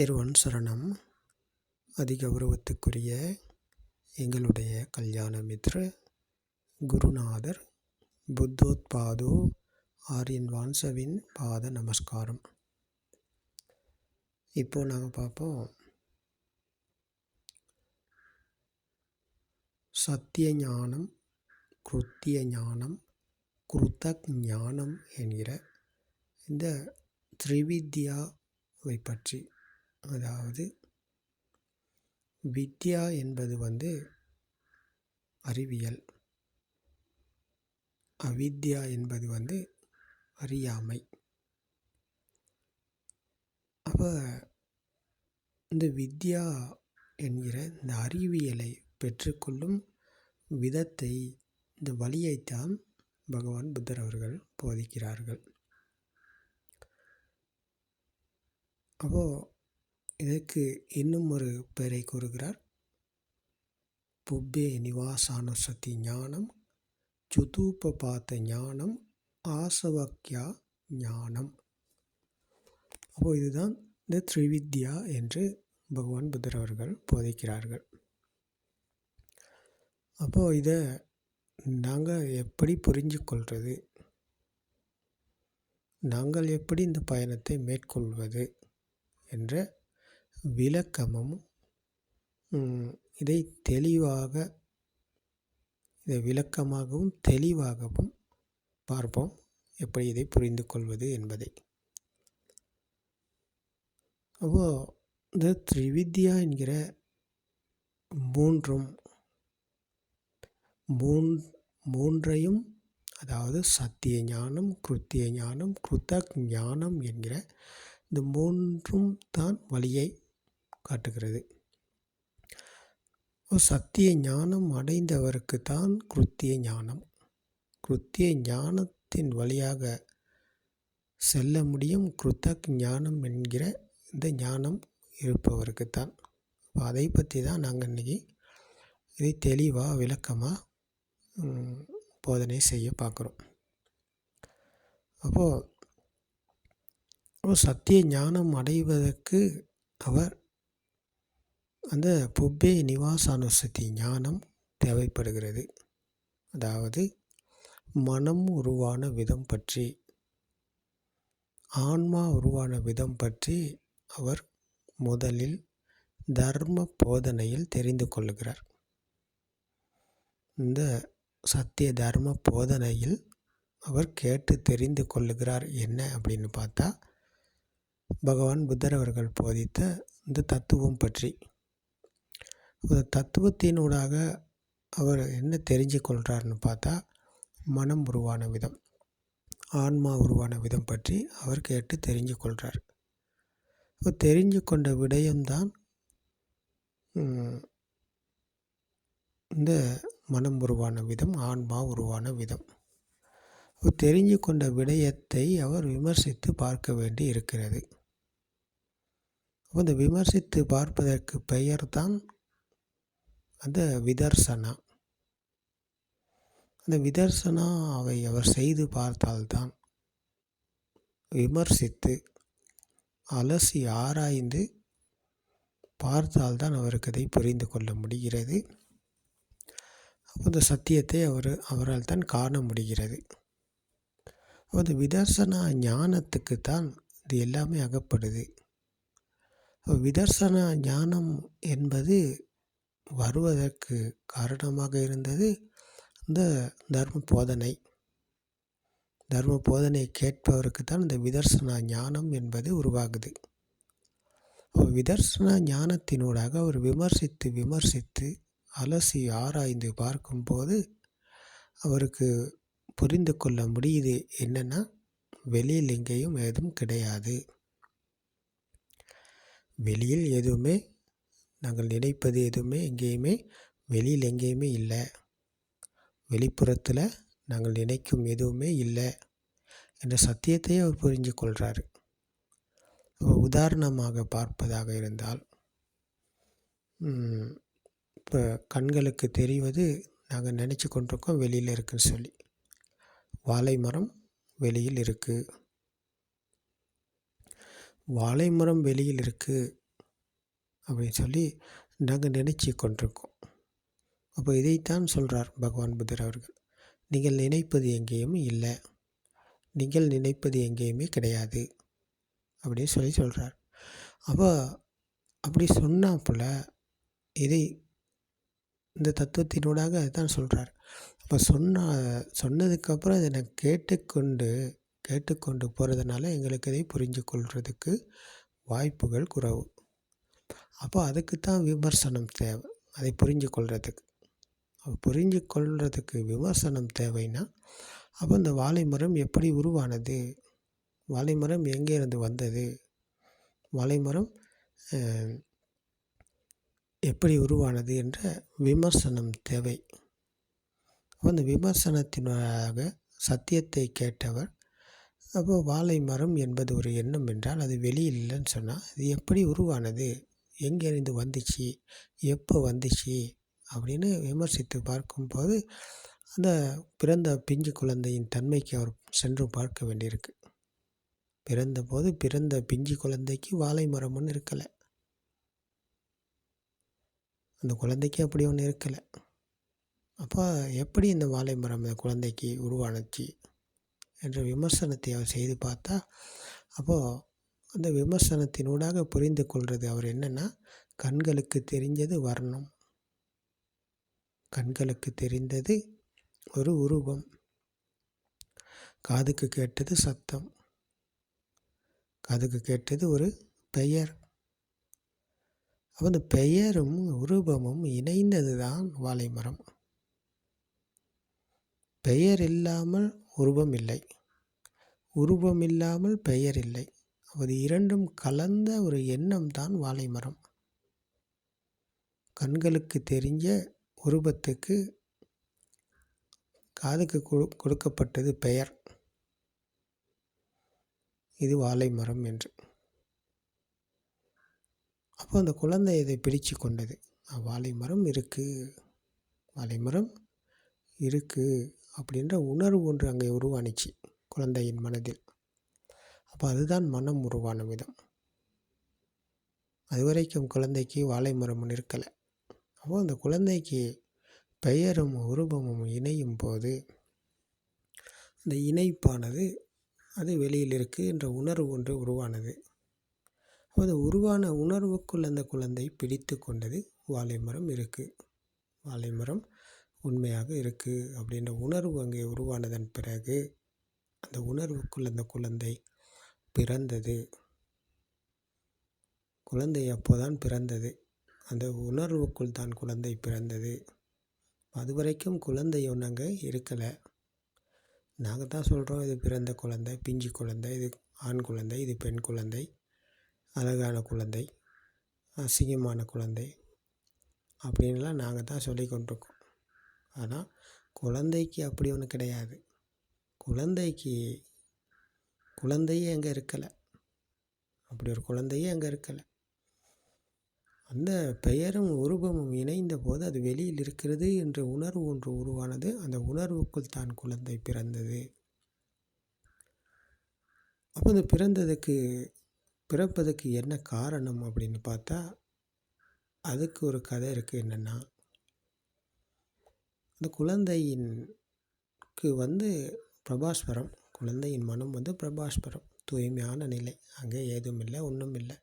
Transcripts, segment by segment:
திருவன் சரணம். அதிகௌரவத்துக்குரிய எங்களுடைய கல்யாண மித்ர குருநாதர் புத்தோத்பாதோ ஆரியன் வான்சவின் பாத நமஸ்காரம். இப்போ நாங்கள் பார்ப்போம் சத்திய ஞானம், கிருத்திய ஞானம், கிருத்தக் ஞானம் என்கிற இந்த த்ரிவித்யாவை பற்றி. அதாவது வித்யா என்பது அறிவியல், அவித்யா என்பது அறியாமை. அப்போ இந்த வித்யா என்கிற இந்த அறிவியலை பெற்றுக்கொள்ளும் விதத்தை, இந்த வழியைத்தான் பகவான் புத்தர் அவர்கள் போதிக்கிறார்கள். அப்போது இதற்கு இன்னும் ஒரு பெயரை கூறுகிறார். புப்பே நிவாசானுசதி ஞானம், சுதூபபாத ஞானம், ஆசவக்யா ஞானம். அப்போது இதுதான் இந்த த்ரிவித்யா என்று பகவான் புத்தர் அவர்கள் போதிக்கிறார்கள். அப்போது இதை நாங்கள் எப்படி புரிஞ்சு கொள்வது, நாங்கள் எப்படி இந்த பயணத்தை மேற்கொள்வது என்ற விளக்கமும், இதை விளக்கமாகவும் தெளிவாகவும் பார்ப்போம், எப்படி இதை புரிந்து கொள்வது என்பதை. அப்போது இந்த த்ரிவித்யா என்கிற மூன்றையும், அதாவது சத்திய ஞானம், கிருத்திய ஞானம், கிருத்தக் ஞானம் என்கிற இந்த மூன்றும் தான் வழியை காட்டுகிறது. சத்திய ஞானம் அடைந்தவருக்கு தான் கிருத்திய ஞானம், கிருத்திய ஞானத்தின் வழியாக செல்ல முடியும். கிருத்தக் ஞானம் என்கிற இந்த ஞானம் இருப்பவருக்குத்தான். அதை பற்றி தான் நாங்கள் இன்றைக்கி இதை தெளிவாக விளக்கமாக போதனை செய்ய பார்க்குறோம். அப்போது சத்திய ஞானம் அடைவதற்கு அவர் அந்த புப்பே நிவாசானுசதி ஞானம் தேவைப்படுகிறது. அதாவது மனம் உருவான விதம் பற்றி, ஆன்மா உருவான விதம் பற்றி அவர் முதலில் தர்ம போதனையில் தெரிந்து கொள்ளுகிறார். இந்த சத்திய தர்ம போதனையில் அவர் கேட்டு தெரிந்து கொள்ளுகிறார். என்ன அப்படின்னு பார்த்தா, பகவான் புத்தர் அவர்கள் போதித்த இந்த தத்துவம் பற்றி. தத்துவத்தினூடாக அவர் என்ன தெரிஞ்சு கொள்கிறார்னு பார்த்தா, மனம் உருவான விதம், ஆன்மா உருவான விதம் பற்றி அவர் கேட்டு தெரிஞ்சு கொள்கிறார். தெரிஞ்சு கொண்ட விடயம்தான் இந்த மனம் உருவான விதம், ஆன்மா உருவான விதம். தெரிஞ்சு கொண்ட விடயத்தை அவர் விமர்சித்து பார்க்க வேண்டி இருக்கிறது. அந்த விமர்சித்து பார்ப்பதற்கு பெயர் தான் அந்த விதர்சனா. அந்த விதர்சனாவை அவர் செய்து பார்த்தால்தான், விமர்சித்து அலசி ஆராய்ந்து பார்த்தால்தான் அவருக்கு அதை புரிந்து கொள்ள முடிகிறது. அந்த சத்தியத்தை அவரால் தான் காண முடிகிறது. அந்த விதர்சனா ஞானத்துக்குத்தான் இது எல்லாமே அகப்படுது. விதர்சனா ஞானம் என்பது வருவதற்கு காரணமாக இருந்தது இந்த தர்ம போதனை. தர்ம போதனை கேட்பவருக்கு தான் இந்த விதர்சனா ஞானம் என்பது உருவாகுது. விதர்சனா ஞானத்தினூடாக அவர் விமர்சித்து அலசி ஆராய்ந்து பார்க்கும்போது அவருக்கு புரிந்து கொள்ள முடியுது என்னென்னா, வெளியில் எங்கேயும் எதுவும் கிடையாது. வெளியில் எதுவுமே, நாங்கள் நினைப்பது எதுவுமே எங்கேயுமே வெளியில் எங்கேயுமே இல்லை. வெளிப்புறத்தில் நாங்கள் நினைக்கும் எதுவுமே இல்லை என்ற சத்தியத்தை அவர் புரிஞ்சு கொள்கிறாரு. உதாரணமாக பார்ப்பதாக இருந்தால், இப்போ கண்களுக்கு தெரிவது நாங்கள் நினச்சி கொண்டிருக்கோம் வெளியில் இருக்குன்னு சொல்லி. வாழை மரம் வெளியில் இருக்குது, வாழை மரம் வெளியில் இருக்குது அப்படின்னு சொல்லி நாங்கள் நினச்சி கொண்டிருக்கோம். அப்போ இதைத்தான் சொல்கிறார் பகவான் புத்தர் அவர்கள். நீங்கள் நினைப்பது எங்கேயும் இல்லை, நீங்கள் நினைப்பது எங்கேயுமே கிடையாது அப்படின்னு சொல்லி சொல்கிறார். அப்போ அப்படி சொன்னாப்புல இதை இந்த தத்துவத்தினூடாக அதுதான் சொல்கிறார். அப்போ சொன்னதுக்கப்புறம் இதை நான் கேட்டுக்கொண்டு போகிறதுனால எங்களுக்கு இதை புரிஞ்சு கொள்வதுக்கு வாய்ப்புகள் குறைவு. அப்போ அதுக்கு தான் விமர்சனம் தேவை. அதை புரிஞ்சு கொள்வதுக்கு புரிஞ்சு கொள்வதுக்கு விமர்சனம் தேவைன்னா, அப்போ இந்த வாழை மரம் எப்படி உருவானது, வாழை மரம் எங்கே இருந்து வந்தது, வாழை மரம் எப்படி உருவானது என்ற விமர்சனம் தேவை. அப்போ அந்த விமர்சனத்தினாக சத்தியத்தை கேட்டவர், அப்போ வாழை மரம் என்பது ஒரு எண்ணம் என்றால் அது வெளியில் இல்லைன்னு சொன்னால் அது எப்படி உருவானது, எங்கேருந்து வந்துச்சு, எப்போ வந்துச்சு அப்படின்னு விமர்சித்து பார்க்கும்போது அந்த பிறந்த பிஞ்சு குழந்தையின் தன்மைக்கு அவர் சென்று பார்க்க வேண்டியிருக்கு. பிறந்த பிஞ்சு குழந்தைக்கு வாழை மரம் ஒன்று இருக்கலை, அந்த குழந்தைக்கு அப்படி ஒன்று இருக்கலை. அப்போ எப்படி இந்த வாழை மரம் அந்த குழந்தைக்கு உருவானுச்சு என்ற விமர்சனத்தை அவர் செய்து பார்த்தா, அப்போது அந்த விமர்சனத்தினூடாக புரிந்து கொள்வது அவர் என்னென்னா, கண்களுக்கு தெரிஞ்சது வர்ணம், கண்களுக்கு தெரிந்தது ஒரு உருவம், காதுக்கு கேட்டது சத்தம், காதுக்கு கேட்டது ஒரு பெயர். அப்போ அந்த பெயரும் உருவமும் இணைந்தது தான் வாழை மரம். பெயர் இல்லாமல் உருவம் இல்லை, உருவம் இல்லாமல் பெயர் இல்லை. அது இரண்டும் கலந்த ஒரு எண்ணம் தான் வாழை மரம். கண்களுக்கு தெரிஞ்ச உருவத்துக்கு காதுக்கு கொடுக்கப்பட்டது பெயர், இது வாழை மரம் என்று. அப்போ அந்த குழந்தை இதை பிடிச்சு கொண்டது, வாழை மரம் இருக்குது, வாழை மரம் இருக்குது அப்படின்ற உணர்வு ஒன்று அங்கே உருவானிச்சு குழந்தையின் மனதில். அப்போ அதுதான் மனம் உருவான விதம். அதுவரைக்கும் குழந்தைக்கு வாழை மரம் இருக்கலை. அப்போ அந்த குழந்தைக்கு பெயரும் உருவமும் இணையும் போது அந்த இணைப்பானது அது வெளியில் இருக்குது என்ற உணர்வு ஒன்று உருவானது. அது உருவான உணர்வுக்குள் அந்த குழந்தை பிடித்து கொண்டது, வாழை மரம் இருக்குது, வாழை மரம் உண்மையாக இருக்குது அப்படின்ற உணர்வு அங்கே உருவானதன் பிறகு அந்த உணர்வுக்குள் அந்த குழந்தை பிறந்தது. குழந்தை அப்போதான் பிறந்தது, அந்த உணர்வுக்குள் தான் குழந்தை பிறந்தது. அதுவரைக்கும் குழந்தை ஒன்று அங்கே இருக்கலை. நாங்கள் தான் சொல்கிறோம், இது பிறந்த குழந்தை, பிஞ்சு குழந்தை, இது ஆண் குழந்தை, இது பெண் குழந்தை, அழகான குழந்தை, அசிங்கமான குழந்தை அப்படின்லாம் நாங்கள் தான் சொல்லி கொண்டிருக்கோம். ஆனால் குழந்தைக்கு அப்படி ஒன்று கிடையாது. குழந்தையே அங்கே இருக்கலை, அப்படி ஒரு குழந்தையே அங்கே இருக்கலை. அந்த பெயரும் உருவமும் இணைந்த போது அது வெளியில் இருக்கிறது என்ற உணர்வு ஒன்று உருவானது. அந்த உணர்வுக்குள் தான் குழந்தை பிறந்தது. அப்போ அந்த பிறப்பதற்கு என்ன காரணம் அப்படின்னு பார்த்தா, அதுக்கு ஒரு கதை இருக்குது. என்னென்னா, அந்த குழந்தையின்க்கு பிரபாஸ்வரம், குழந்தையின் மனம் பிரபாஸ்வரம், தூய்மையான நிலை, அங்கே ஏதும் இல்லை, ஒன்றும் இல்லை.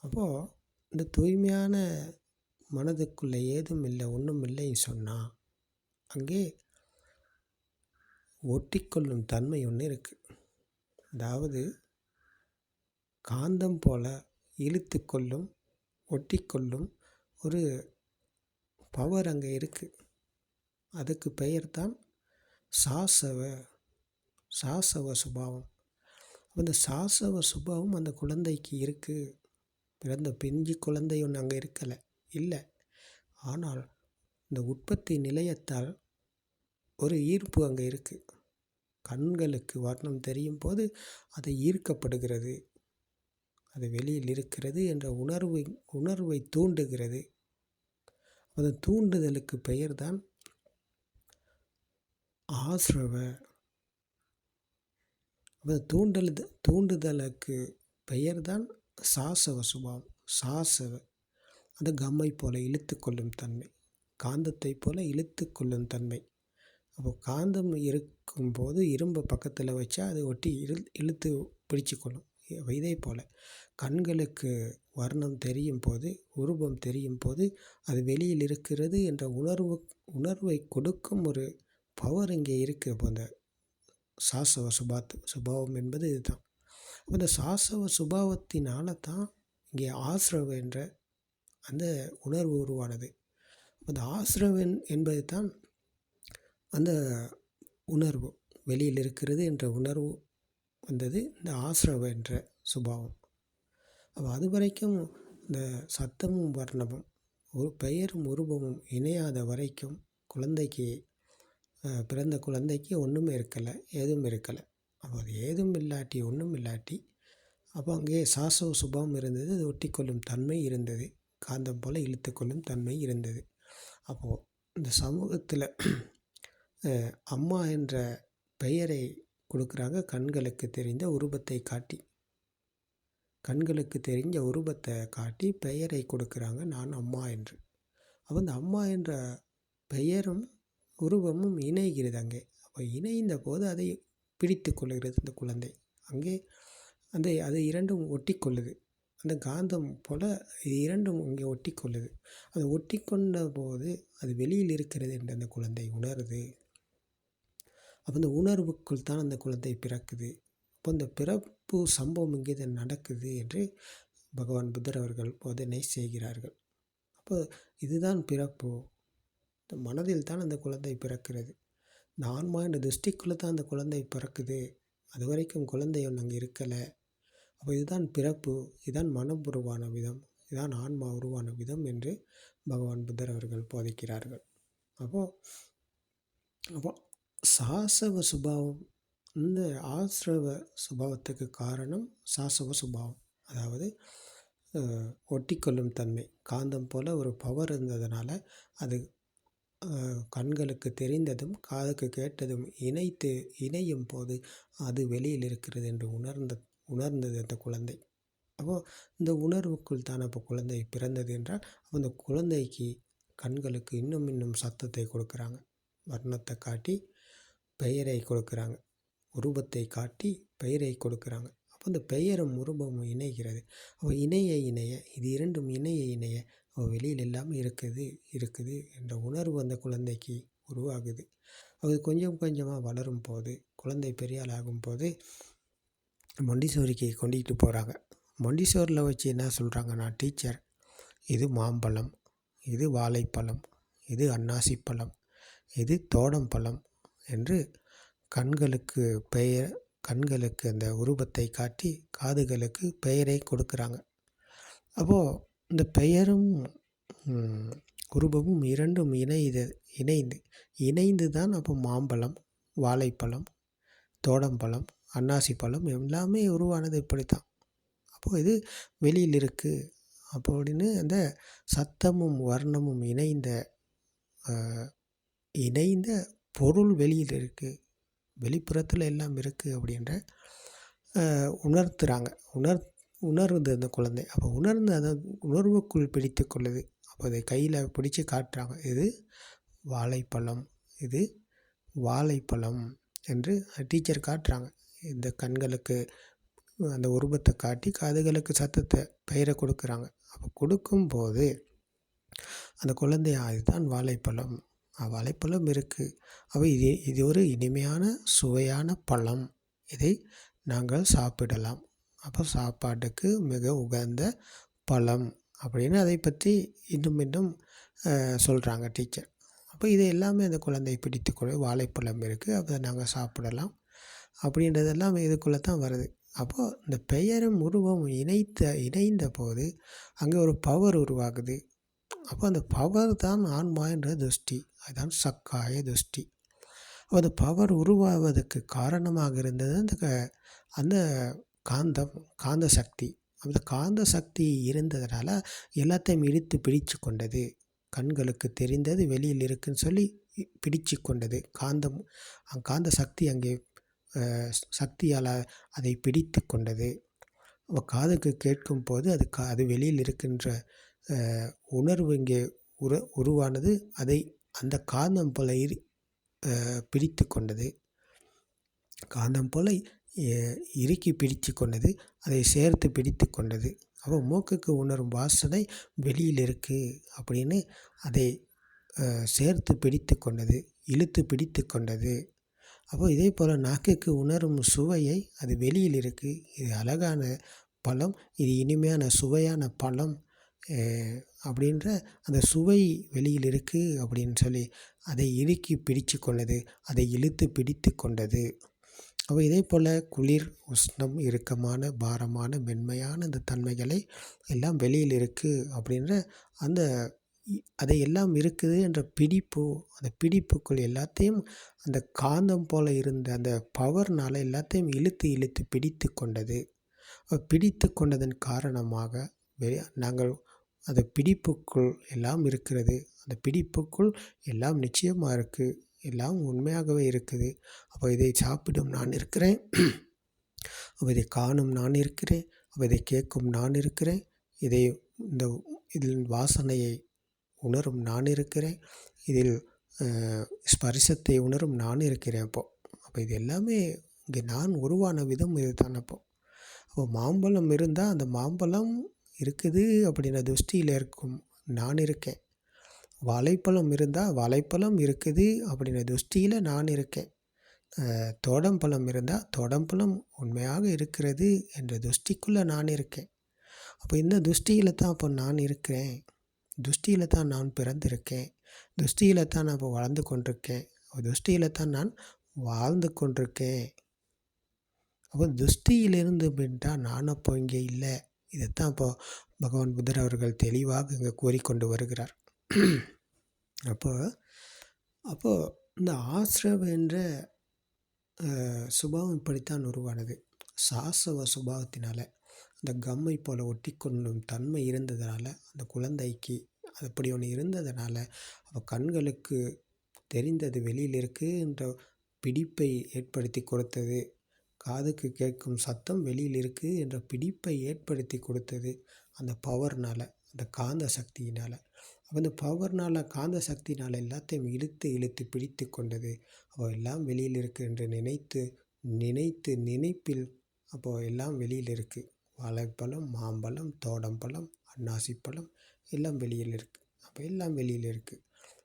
அப்போது இந்த தூய்மையான மனதுக்குள்ளே ஏதும் இல்லை, ஒன்றும் இல்லைன்னு சொன்னால் அங்கே ஒட்டிக்கொள்ளும் தன்மை ஒன்று இருக்குது. அதாவது காந்தம் போல இழுத்து கொள்ளும், ஒட்டிக்கொள்ளும் ஒரு பவர் அங்கே இருக்குது. அதுக்கு பெயர் தான் சாசவ சுபாவம். அந்த சாசவ சுபாவம் அந்த குழந்தைக்கு இருக்குது. பிறந்த பிஞ்சு குழந்தை ஒன்று அங்கே இல்லை. ஆனால் இந்த உற்பத்தி நிலையத்தால் ஒரு ஈர்ப்பு அங்கே இருக்குது. கண்களுக்கு வர்ணம் தெரியும் போது அது ஈர்க்கப்படுகிறது, அது வெளியில் இருக்கிறது என்ற உணர்வை தூண்டுகிறது. அந்த தூண்டுதலுக்கு பெயர் தான் ஆஸ்ரவ. தூண்டுதலுக்கு பெயர் தான் சாசவ சுபாவம். சாசவ அந்த கம்மை போல இழுத்து கொள்ளும் தன்மை, காந்தத்தை போல இழுத்து கொள்ளும் தன்மை. அப்போ காந்தம் இருக்கும்போது இரும்பை பக்கத்தில் வச்சா அது ஒட்டி இழுத்து பிடிச்சிக்கொள்ளும். இதே போல் கண்களுக்கு வர்ணம் தெரியும் போது, உருவம் தெரியும் போது அது வெளியில் இருக்கிறது என்ற உணர்வை கொடுக்கும் ஒரு பவர் இங்கே இருக்குது. அப்போ அந்த சாசவ சுபாவம் என்பது இதுதான். அப்போ இந்த சாசவ சுபாவத்தினால தான் இங்கே ஆஸ்ரவ என்ற அந்த உணர்வு உருவானது. அந்த ஆஸ்ரவன் என்பது தான் அந்த உணர்வு வெளியில் இருக்கிறது என்ற உணர்வு வந்தது இந்த ஆஸ்ரவ என்ற சுபாவம். அப்போ அது வரைக்கும் இந்த சத்தமும் வர்ணமும் ஒரு பெயரும் உருவமும் இணையாத வரைக்கும் பிறந்த குழந்தைக்கு ஒன்றுமே இருக்கலை, ஏதும் இருக்கலை. அப்போ அது ஏதும் இல்லாட்டி ஒன்றும் இல்லாட்டி அப்போ அங்கே சாசவ சுபாவம் இருந்தது, அது ஒட்டி கொள்ளும் தன்மை இருந்தது, காந்தம் போல் இழுத்து கொள்ளும் தன்மை இருந்தது. அப்போது இந்த சமூகத்தில் அம்மா என்ற பெயரை கொடுக்குறாங்க கண்களுக்கு தெரிந்த உருவத்தை காட்டி. கண்களுக்கு தெரிஞ்ச உருவத்தை காட்டி பெயரை கொடுக்குறாங்க, நான் அம்மா என்று. அப்போ அந்த அம்மா என்ற பெயரும் உருவமும் இணைகிறது அங்கே. அப்போ இணைந்த போது அதை பிடித்து கொள்கிறது இந்த குழந்தை. அங்கே அது இரண்டும் ஒட்டி கொள்ளுது. அந்த காந்தம் போல் இது இரண்டும் இங்கே ஒட்டி கொள்ளுது. அது ஒட்டி கொண்ட போது அது வெளியில் இருக்கிறது என்று அந்த குழந்தை உணருது. அப்போ அந்த உணர்வுக்குள் தான் அந்த குழந்தை பிறக்குது. அப்போ இந்த பிறப்பு சம்பவம் இங்கே தான் நடக்குது என்று பகவான் புத்தர் அவர்கள் போதனை செய்கிறார்கள். அப்போ இதுதான் பிறப்பு. இந்த மனதில் தான் அந்த குழந்தை பிறக்கிறது. இந்த ஆன்மா என்ற திருஷ்டிக்குள்ளே தான் அந்த குழந்தை பிறக்குது. அது வரைக்கும் குழந்தை ஒன்று அங்கே இருக்கலை. அப்போ இதுதான் பிறப்பு, இதுதான் மனம் உருவான விதம், இதுதான் ஆன்மா உருவான விதம் என்று பகவான் புத்தர் அவர்கள் போதிக்கிறார்கள். அப்போ சாசவ சுபாவம், இந்த ஆஸ்ரவ சுபாவத்துக்கு காரணம் சாசவ சுபாவம், அதாவது ஒட்டிக்கொள்ளும் தன்மை. காந்தம் போல் ஒரு பவர் இருந்ததுனால அது கண்களுக்கு தெரிந்ததும் காதுக்கு கேட்டதும் இணையும் போது அது வெளியில் இருக்கிறது என்று உணர்ந்தது அந்த குழந்தை. அப்போது இந்த உணர்வுக்குள் தான் அப்போ குழந்தை பிறந்தது என்றால், அப்போ அந்த குழந்தைக்கு கண்களுக்கு இன்னும் சத்தத்தை கொடுக்குறாங்க, வர்ணத்தை காட்டி பெயரை கொடுக்குறாங்க, உருவத்தை காட்டி பெயரை கொடுக்குறாங்க. அப்போ அந்த பெயரும் உருவமும் இணைகிறது. அப்போ இணைய இது இரண்டும் இணைய அப்போ வெளியில் எல்லாமே இருக்குது என்ற உணர்வு அந்த குழந்தைக்கு உருவாகுது. அது கொஞ்சம் கொஞ்சமாக வளரும் போது, குழந்தை பெரியாள் ஆகும்போது மொண்டிசோரிக்கு கொண்டுகிட்டு போகிறாங்க. மொண்டிசோரில் வச்சு என்ன சொல்கிறாங்கன்னா, டீச்சர் இது மாம்பழம், இது வாழைப்பழம், இது அன்னாசிப்பழம், இது தோடம்பழம் என்று கண்களுக்கு அந்த உருவத்தை காட்டி காதுகளுக்கு பெயரை கொடுக்குறாங்க. அப்போது இந்த பெயரும் உருவமும் இரண்டும் இணைந்து தான் அப்போ மாம்பழம், வாழைப்பழம், தோடம்பழம், அன்னாசிப்பழம் எல்லாமே உருவானது இப்படித்தான். அப்போது இது வெளியில் இருக்குது அப்படின்னு அந்த சத்தமும் வர்ணமும் இணைந்த பொருள் வெளியில் இருக்குது, வெளிப்புறத்தில் எல்லாம் இருக்குது அப்படின்ற உணர்த்துறாங்க. உணருது அந்த குழந்தை. அப்போ உணர்ந்து அதை உணர்வுக்குள் பிடித்து கொள்ளுது. அப்போ அதை கையில் பிடிச்சி காட்டுறாங்க, இது வாழைப்பழம், இது வாழைப்பழம் என்று டீச்சர் காட்டுறாங்க. இந்த கண்களுக்கு அந்த உருவத்தை காட்டி காதுகளுக்கு சத்தத்தை பெயரை கொடுக்குறாங்க. அப்போ கொடுக்கும்போது அந்த குழந்தை இதுதான் வாழைப்பழம், வாழைப்பழம் இருக்குது, அப்போ இது ஒரு இனிமையான சுவையான பழம், இதை நாங்கள் சாப்பிடலாம், அப்போ சாப்பாட்டுக்கு மிக உகந்த பழம் அப்படின்னு அதை பற்றி இன்னும் சொல்கிறாங்க டீச்சர். அப்போ இது எல்லாமே அந்த குழந்தை பிடித்துக்கொள்ள, வாழைப்பழம் இருக்குது, அதை நாங்கள் சாப்பிடலாம் அப்படின்றதெல்லாம் இதுக்குள்ளே தான் வருது. அப்போது இந்த பெயரும் உருவமும் இணைந்த போது அங்கே ஒரு பவர் உருவாகுது. அப்போ அந்த பவர் தான் ஆன்மா என்ற திருஷ்டி, அதுதான் சக்காய திருஷ்டி. அப்போ அந்த பவர் உருவாவதற்கு காரணமாக இருந்தது அந்த காந்த சக்தி. அந்த காந்த சக்தி இருந்ததுனால எல்லாத்தையும் இழுத்து பிடிச்சு கொண்டது. கண்களுக்கு தெரிந்தது வெளியில் இருக்குன்னு சொல்லி பிடிச்சு கொண்டது. காந்த சக்தி அங்கே சக்தியால் அதை பிடித்து கொண்டது. அப்போ காதுக்கு கேட்கும்போது அது வெளியில் இருக்கின்ற உணர்வு இங்கே உருவானது. அந்த காந்தம் போல பிடித்து கொண்டது. காந்தம் போல இறுக்கி பிடித்து கொண்டது. அதை சேர்த்து பிடித்து கொண்டது. அப்போ மூக்குக்கு உணரும் வாசனை வெளியில் இருக்குது அப்படின்னு அதை சேர்த்து பிடித்து கொண்டது, இழுத்து பிடித்து கொண்டது. அப்போ இதே போல் நாக்குக்கு உணரும் சுவையை அது வெளியில் இருக்குது, இது அழகான பழம், இது இனிமையான சுவையான பழம் அப்படின்ற அந்த சுவை வெளியில் இருக்குது அப்படின்னு சொல்லி அதை இறுக்கி பிடித்து கொண்டது, அதை இழுத்து பிடித்து கொண்டது. அப்போ இதே போல் குளிர், உஷ்ணம், இறுக்கமான, பாரமான, மென்மையான அந்த தன்மைகளை எல்லாம் வெளியில் இருக்குது அப்படின்ற அந்த அதை எல்லாம் இருக்குது என்ற பிடிப்பு, அந்த பிடிப்புக்குள் எல்லாத்தையும் அந்த காந்தம் போல் இருந்த அந்த பவர்னால் எல்லாத்தையும் இழுத்து இழுத்து பிடித்து கொண்டது. பிடித்து கொண்டதன் காரணமாக நாங்கள் அந்த பிடிப்புக்குள் எல்லாம் இருக்கிறது, அந்த பிடிப்புக்குள் எல்லாம் நிச்சயமாக இருக்குது, எல்லாம் உண்மையாகவே இருக்குது. அப்போ இதை சாப்பிடும் நான் இருக்கிறேன், அப்போ இதை காணும் நான் இருக்கிறேன், அப்போ இதை கேட்கும் நான் இருக்கிறேன், இதில் வாசனையை உணரும் நான் இருக்கிறேன், இதில் ஸ்பரிசத்தை உணரும் நான் இருக்கிறேன். அப்போ இது எல்லாமே இங்கே நான் உருவான விதம் இது தான். அப்போ மாம்பழம் இருந்தால் அந்த மாம்பழம் இருக்குது அப்படின்ற திருஷ்டியில் இருக்கும் நான் இருக்கேன். வாழைப்பழம் இருந்தால் வாழைப்பழம் இருக்குது அப்படின்ற திருஷ்டியில் நான் இருக்கேன். தோடம்பழம் இருந்தால் தோடம்பழம் உண்மையாக இருக்கிறது என்ற திருஷ்டிக்குள்ளே நான் இருக்கேன். அப்போ இந்த திருஷ்டியில் தான் அப்போ நான் இருக்கிறேன், திருஷ்டியில் தான் நான் பிறந்திருக்கேன், திருஷ்டியில் தான் நான் இப்போ வளர்ந்து கொண்டிருக்கேன், திருஷ்டியில் தான் நான் வாழ்ந்து கொண்டிருக்கேன். அப்போ திருஷ்டியிலிருந்து விட்டால் நான் அப்போ இங்கே இல்லை. இதைத்தான் இப்போ பகவான் புத்தர் அவர்கள் தெளிவாக இங்கே கூறிக்கொண்டு வருகிறார். அப்போ இந்த ஆசிரவ என்ற சுபாவம் இப்படித்தான் உருவானது. சாசவ சுபாவத்தினால் அந்த கம்மை போல் ஒட்டி கொள்ளும் தன்மை இருந்ததுனால, அந்த குழந்தைக்கு அப்படி ஒன்று இருந்ததுனால, அப்போ கண்களுக்கு தெரிந்தது வெளியில் இருக்குது என்ற பிடிப்பை ஏற்படுத்தி கொடுத்தது, காதுக்கு கேட்கும் சத்தம் வெளியில் இருக்குது என்ற பிடிப்பை ஏற்படுத்தி கொடுத்தது அந்த பவர்னால், அந்த காந்த சக்தியினால். அப்போ அந்த பவர்னால், காந்த சக்தினால் எல்லாத்தையும் இழுத்து இழுத்து பிடித்து கொண்டது. அப்போ எல்லாம் வெளியில் இருக்குது என்று நினைப்பில் அப்போது எல்லாம் வெளியில் இருக்குது. வாழைப்பழம், மாம்பழம், தோடம்பழம், அன்னாசிப்பழம் எல்லாம் வெளியில் இருக்குது. அப்போ எல்லாம் வெளியில் இருக்குது.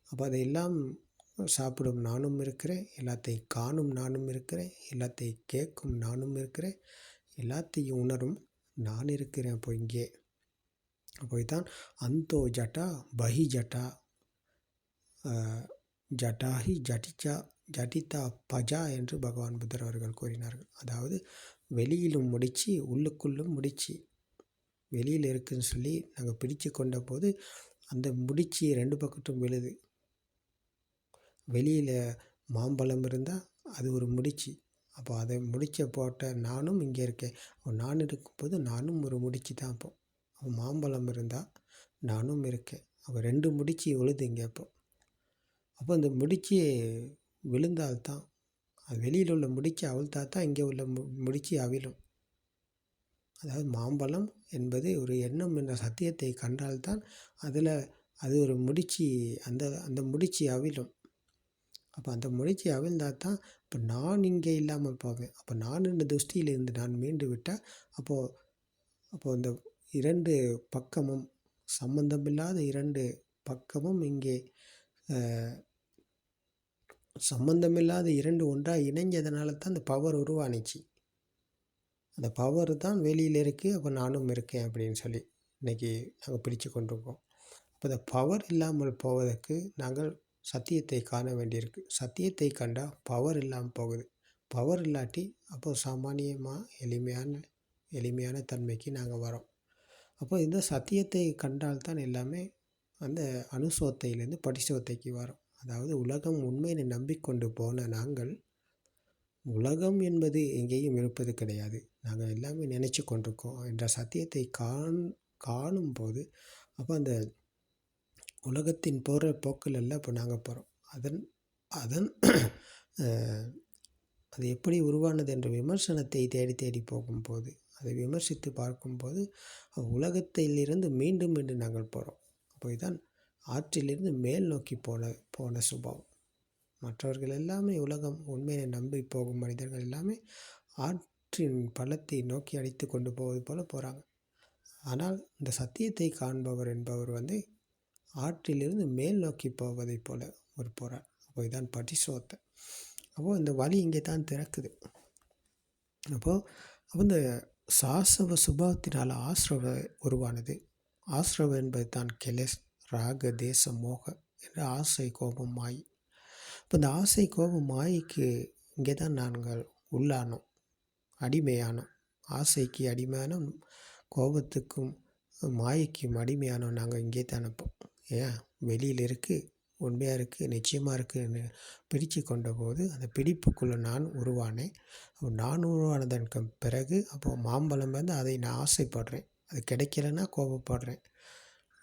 அப்போ அதையெல்லாம் சாப்பிடும் நானும் இருக்கிறேன், எல்லாத்தையும் காணும் நானும் இருக்கிறேன், எல்லாத்தையும் கேட்கும் நானும் இருக்கிறேன், எல்லாத்தையும் உணரும் நான் இருக்கிறேன். அப்போ இங்கே அப்போ இதுதான் அந்தோ ஜட்டா பஹி ஜட்டா ஜட்டாஹி ஜட்டிதா பஜா என்று பகவான் புத்தர் அவர்கள் கூறினார்கள். அதாவது வெளியிலும் முடிச்சு உள்ளுக்குள்ளும் முடிச்சு, வெளியில் இருக்குதுன்னு சொல்லி நாங்கள் பிடிச்சு கொண்ட போது அந்த முடிச்சு ரெண்டு பக்கட்டும் விழுது. வெளியில் மாம்பழம் இருந்தால் அது ஒரு முடிச்சு, அப்போ அதை முடிச்ச போட்ட நானும் இங்கே இருக்கேன். நான் இருக்கும்போது நானும் ஒரு முடிச்சு தான். அப்போ மாம்பழம் இருந்தால் நானும் இருக்கேன். அப்போ ரெண்டு முடிச்சு விழுது இங்கே. அப்போ அந்த முடிச்சு விழுந்தால்தான், அது வெளியில் உள்ள முடிச்சு அவிழ்த்தா தான் இங்கே உள்ள முடிச்சு அவிழும். அதாவது மாம்பழம் என்பது ஒரு எண்ணம் என்ற சத்தியத்தை கண்டால்தான் அது ஒரு முடிச்சு, அந்த முடிச்சு அவிழும். அப்போ அந்த முடிச்சு அவிழ்ந்தால் தான் இப்போ நான் இங்கே இல்லாமல் போவேன். அப்போ நான் இந்த திருஷ்டியிலிருந்து நான் மீண்டு விட்டால் அப்போது அந்த இரண்டு பக்கமும் சம்பந்தமில்லாத இரண்டு பக்கமும் இங்கே சம்பந்தமில்லாத இரண்டு ஒன்றாக இணைஞ்சதுனால தான் அந்த பவர் உருவானிச்சு. அந்த பவர் தான் வெளியில் இருக்குது, அப்போ நானும் இருக்கேன் அப்படின்னு சொல்லி இன்றைக்கி நாங்கள் பிடிச்சு கொண்டிருக்கோம். அப்போ அந்த பவர் இல்லாமல் போவதற்கு நாங்கள் சத்தியத்தை காண வேண்டியிருக்கு. சத்தியத்தை கண்டால் பவர் இல்லாமல் போகுது. பவர் இல்லாட்டி அப்போது சாமானியமாக எளிமையான தன்மைக்கு நாங்கள் வரோம். அப்போ இந்த சத்தியத்தை கண்டால்தான் எல்லாமே அந்த அணுசோத்தையிலேருந்து படிசோத்தைக்கு வரோம். அதாவது உலகம் உண்மையை நம்பிக்கொண்டு போன நாங்கள், உலகம் என்பது எங்கேயும் இருப்பது கிடையாது, நாங்கள் எல்லாமே நினச்சி கொண்டிருக்கோம் என்ற சத்தியத்தை காணும்போது அப்போ அந்த உலகத்தின் போகிற போக்கில் எல்லாம் இப்போ நாங்கள் போகிறோம். அது எப்படி உருவானது என்ற விமர்சனத்தை தேடி தேடி போகும்போது அதை விமர்சித்து பார்க்கும்போது உலகத்திலிருந்து மீண்டும் மீண்டும் நாங்கள் போகிறோம். அப்போ இதுதான் ஆற்றிலிருந்து மேல் நோக்கி போன சுபாவம். மற்றவர்கள் எல்லாமே உலகம் உண்மையை நம்பி போகும் மனிதர்கள் எல்லாமே ஆற்றின் பள்ளத்தை நோக்கி அடித்து கொண்டு போவது போல் போகிறாங்க. ஆனால் இந்த சத்தியத்தை காண்பவர் என்பவர் ஆற்றிலிருந்து மேல் நோக்கி போவதை போல ஒரு போகிறார். அப்போ இதுதான் பரிசோதனை. அப்போது இந்த வழி இங்கே தான் திறக்குது. அப்போ இந்த சாசவ சுபாவத்தினால் ஆசிரவ உருவானது. ஆசிரவ என்பது தான் கெலேஸ், ராக, தேச, மோக என்ற ஆசை, கோபம், மாய். இப்போ இந்த ஆசை, கோபம், மாய்க்கு இங்கே தான் நாங்கள் உள்ளானோம், அடிமையானோம். ஆசைக்கு அடிமையானோம், கோபத்துக்கும் மாயைக்கும் அடிமையானோம். நாங்கள் இங்கே தான் இருப்போம். ஏன் வெளியில் இருக்குது, உண்மையாக இருக்குது, நிச்சயமாக இருக்குதுன்னு பிடித்து கொண்ட போது அந்த பிடிப்புக்குள்ளே நான் உருவானேன். நான் உருவானதற்கு பிறகு அப்போது மாம்பழம் அதை நான் ஆசைப்படுறேன். அது கிடைக்கலன்னா கோபப்படுறேன்.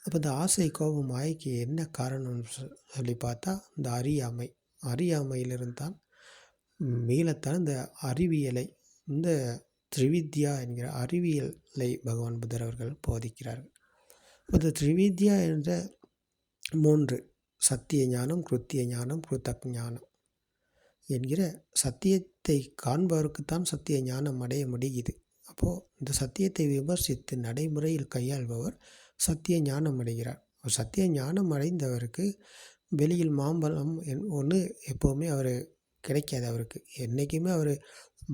அப்போ இந்த ஆசை, கோபம், மாயைக்கு என்ன காரணம்னு சொல்லி பார்த்தா இந்த அறியாமையிலிருந்து தான் மீளத்தான் இந்த அறிவியலை, இந்த திரிவித்யா என்கிற அறிவியலை பகவான் புத்தர் அவர்கள் போதிக்கிறார்கள். இந்த திரிவித்யா என்ற 3 சத்திய ஞானம், கிருத்திய ஞானம், கிருத்தக் ஞானம் என்கிற சத்தியத்தை காண்பவருக்குத்தான் சத்திய ஞானம் அடைய முடியுது. அப்போது இந்த சத்தியத்தை விமர்சித்து நடைமுறையில் கையாள்பவர் சத்திய ஞானம் அடைகிறார். சத்திய ஞானம் அடைந்தவருக்கு வெளியில் மாம்பழம் ஒன்று எப்போவுமே அவர் கிடைக்காது. அவருக்கு என்றைக்குமே அவர்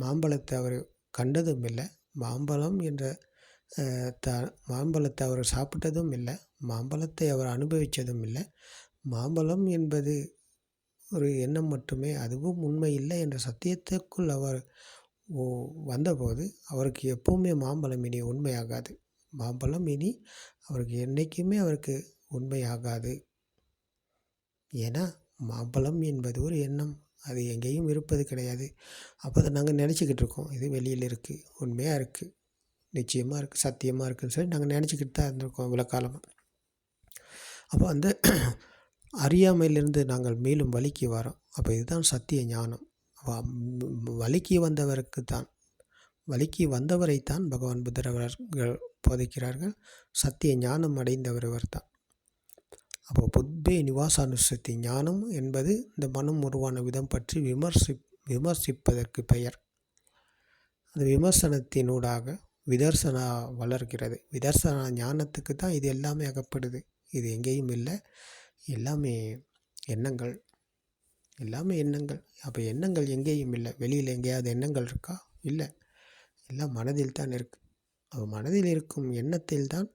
மாம்பழத்தை அவர் கண்டதும் இல்லை. மாம்பழம் என்ற மாம்பழத்தை அவர் சாப்பிட்டதும் இல்லை. மாம்பழத்தை அவர் அனுபவித்ததும் இல்லை. மாம்பழம் என்பது ஒரு எண்ணம் மட்டுமே, அதுவும் உண்மை இல்லை என்ற சத்தியத்திற்குள் அவர் வந்தபோது அவருக்கு எப்போவுமே மாம்பழம் இனி உண்மையாகாது. மாம்பழம் இனி அவருக்கு என்றைக்குமே அவருக்கு உண்மையாகாது. ஏன்னா மாம்பழம் என்பது ஒரு எண்ணம், அது எங்கேயும் இருப்பது கிடையாது. அப்போ அதை நாங்கள் நினச்சிக்கிட்டு இருக்கோம், இது வெளியில் இருக்குது, உண்மையாக இருக்குது, நிச்சயமாக இருக்குது, சத்தியமாக இருக்குதுன்னு சொல்லி நாங்கள் நினச்சிக்கிட்டு தான் இருந்திருக்கோம் இவ்வளோ காலமாக. அப்போ அந்த அறியாமையிலிருந்து நாங்கள் மேலும் வழிக்கு வரோம். அப்போ இதுதான் சத்திய ஞானம். வழிக்கு வந்தவரைத்தான் பகவான் புத்தர் அவர்கள் போதிக்கிறார்கள். சத்திய ஞானம் அடைந்தவர் தான். அப்போ புத்தே நிவாசானுசத்தி ஞானம் என்பது இந்த மனம் உருவான விதம் பற்றி விமர்சிப்பதற்கு பெயர். அந்த விமர்சனத்தினூடாக விதர்சனா வளர்கிறது. விதர்சனா ஞானத்துக்கு தான் இது எல்லாமே அகப்படுது. இது எங்கேயும் இல்லை, எல்லாமே எண்ணங்கள், எல்லாமே எண்ணங்கள். அப்போ எண்ணங்கள் எங்கேயும் இல்லை. வெளியில் எங்கேயாவது எண்ணங்கள் இருக்கா? இல்லை, எல்லாம் மனதில் தான் இருக்குது. அப்போ மனதில் இருக்கும் எண்ணத்தில் தான்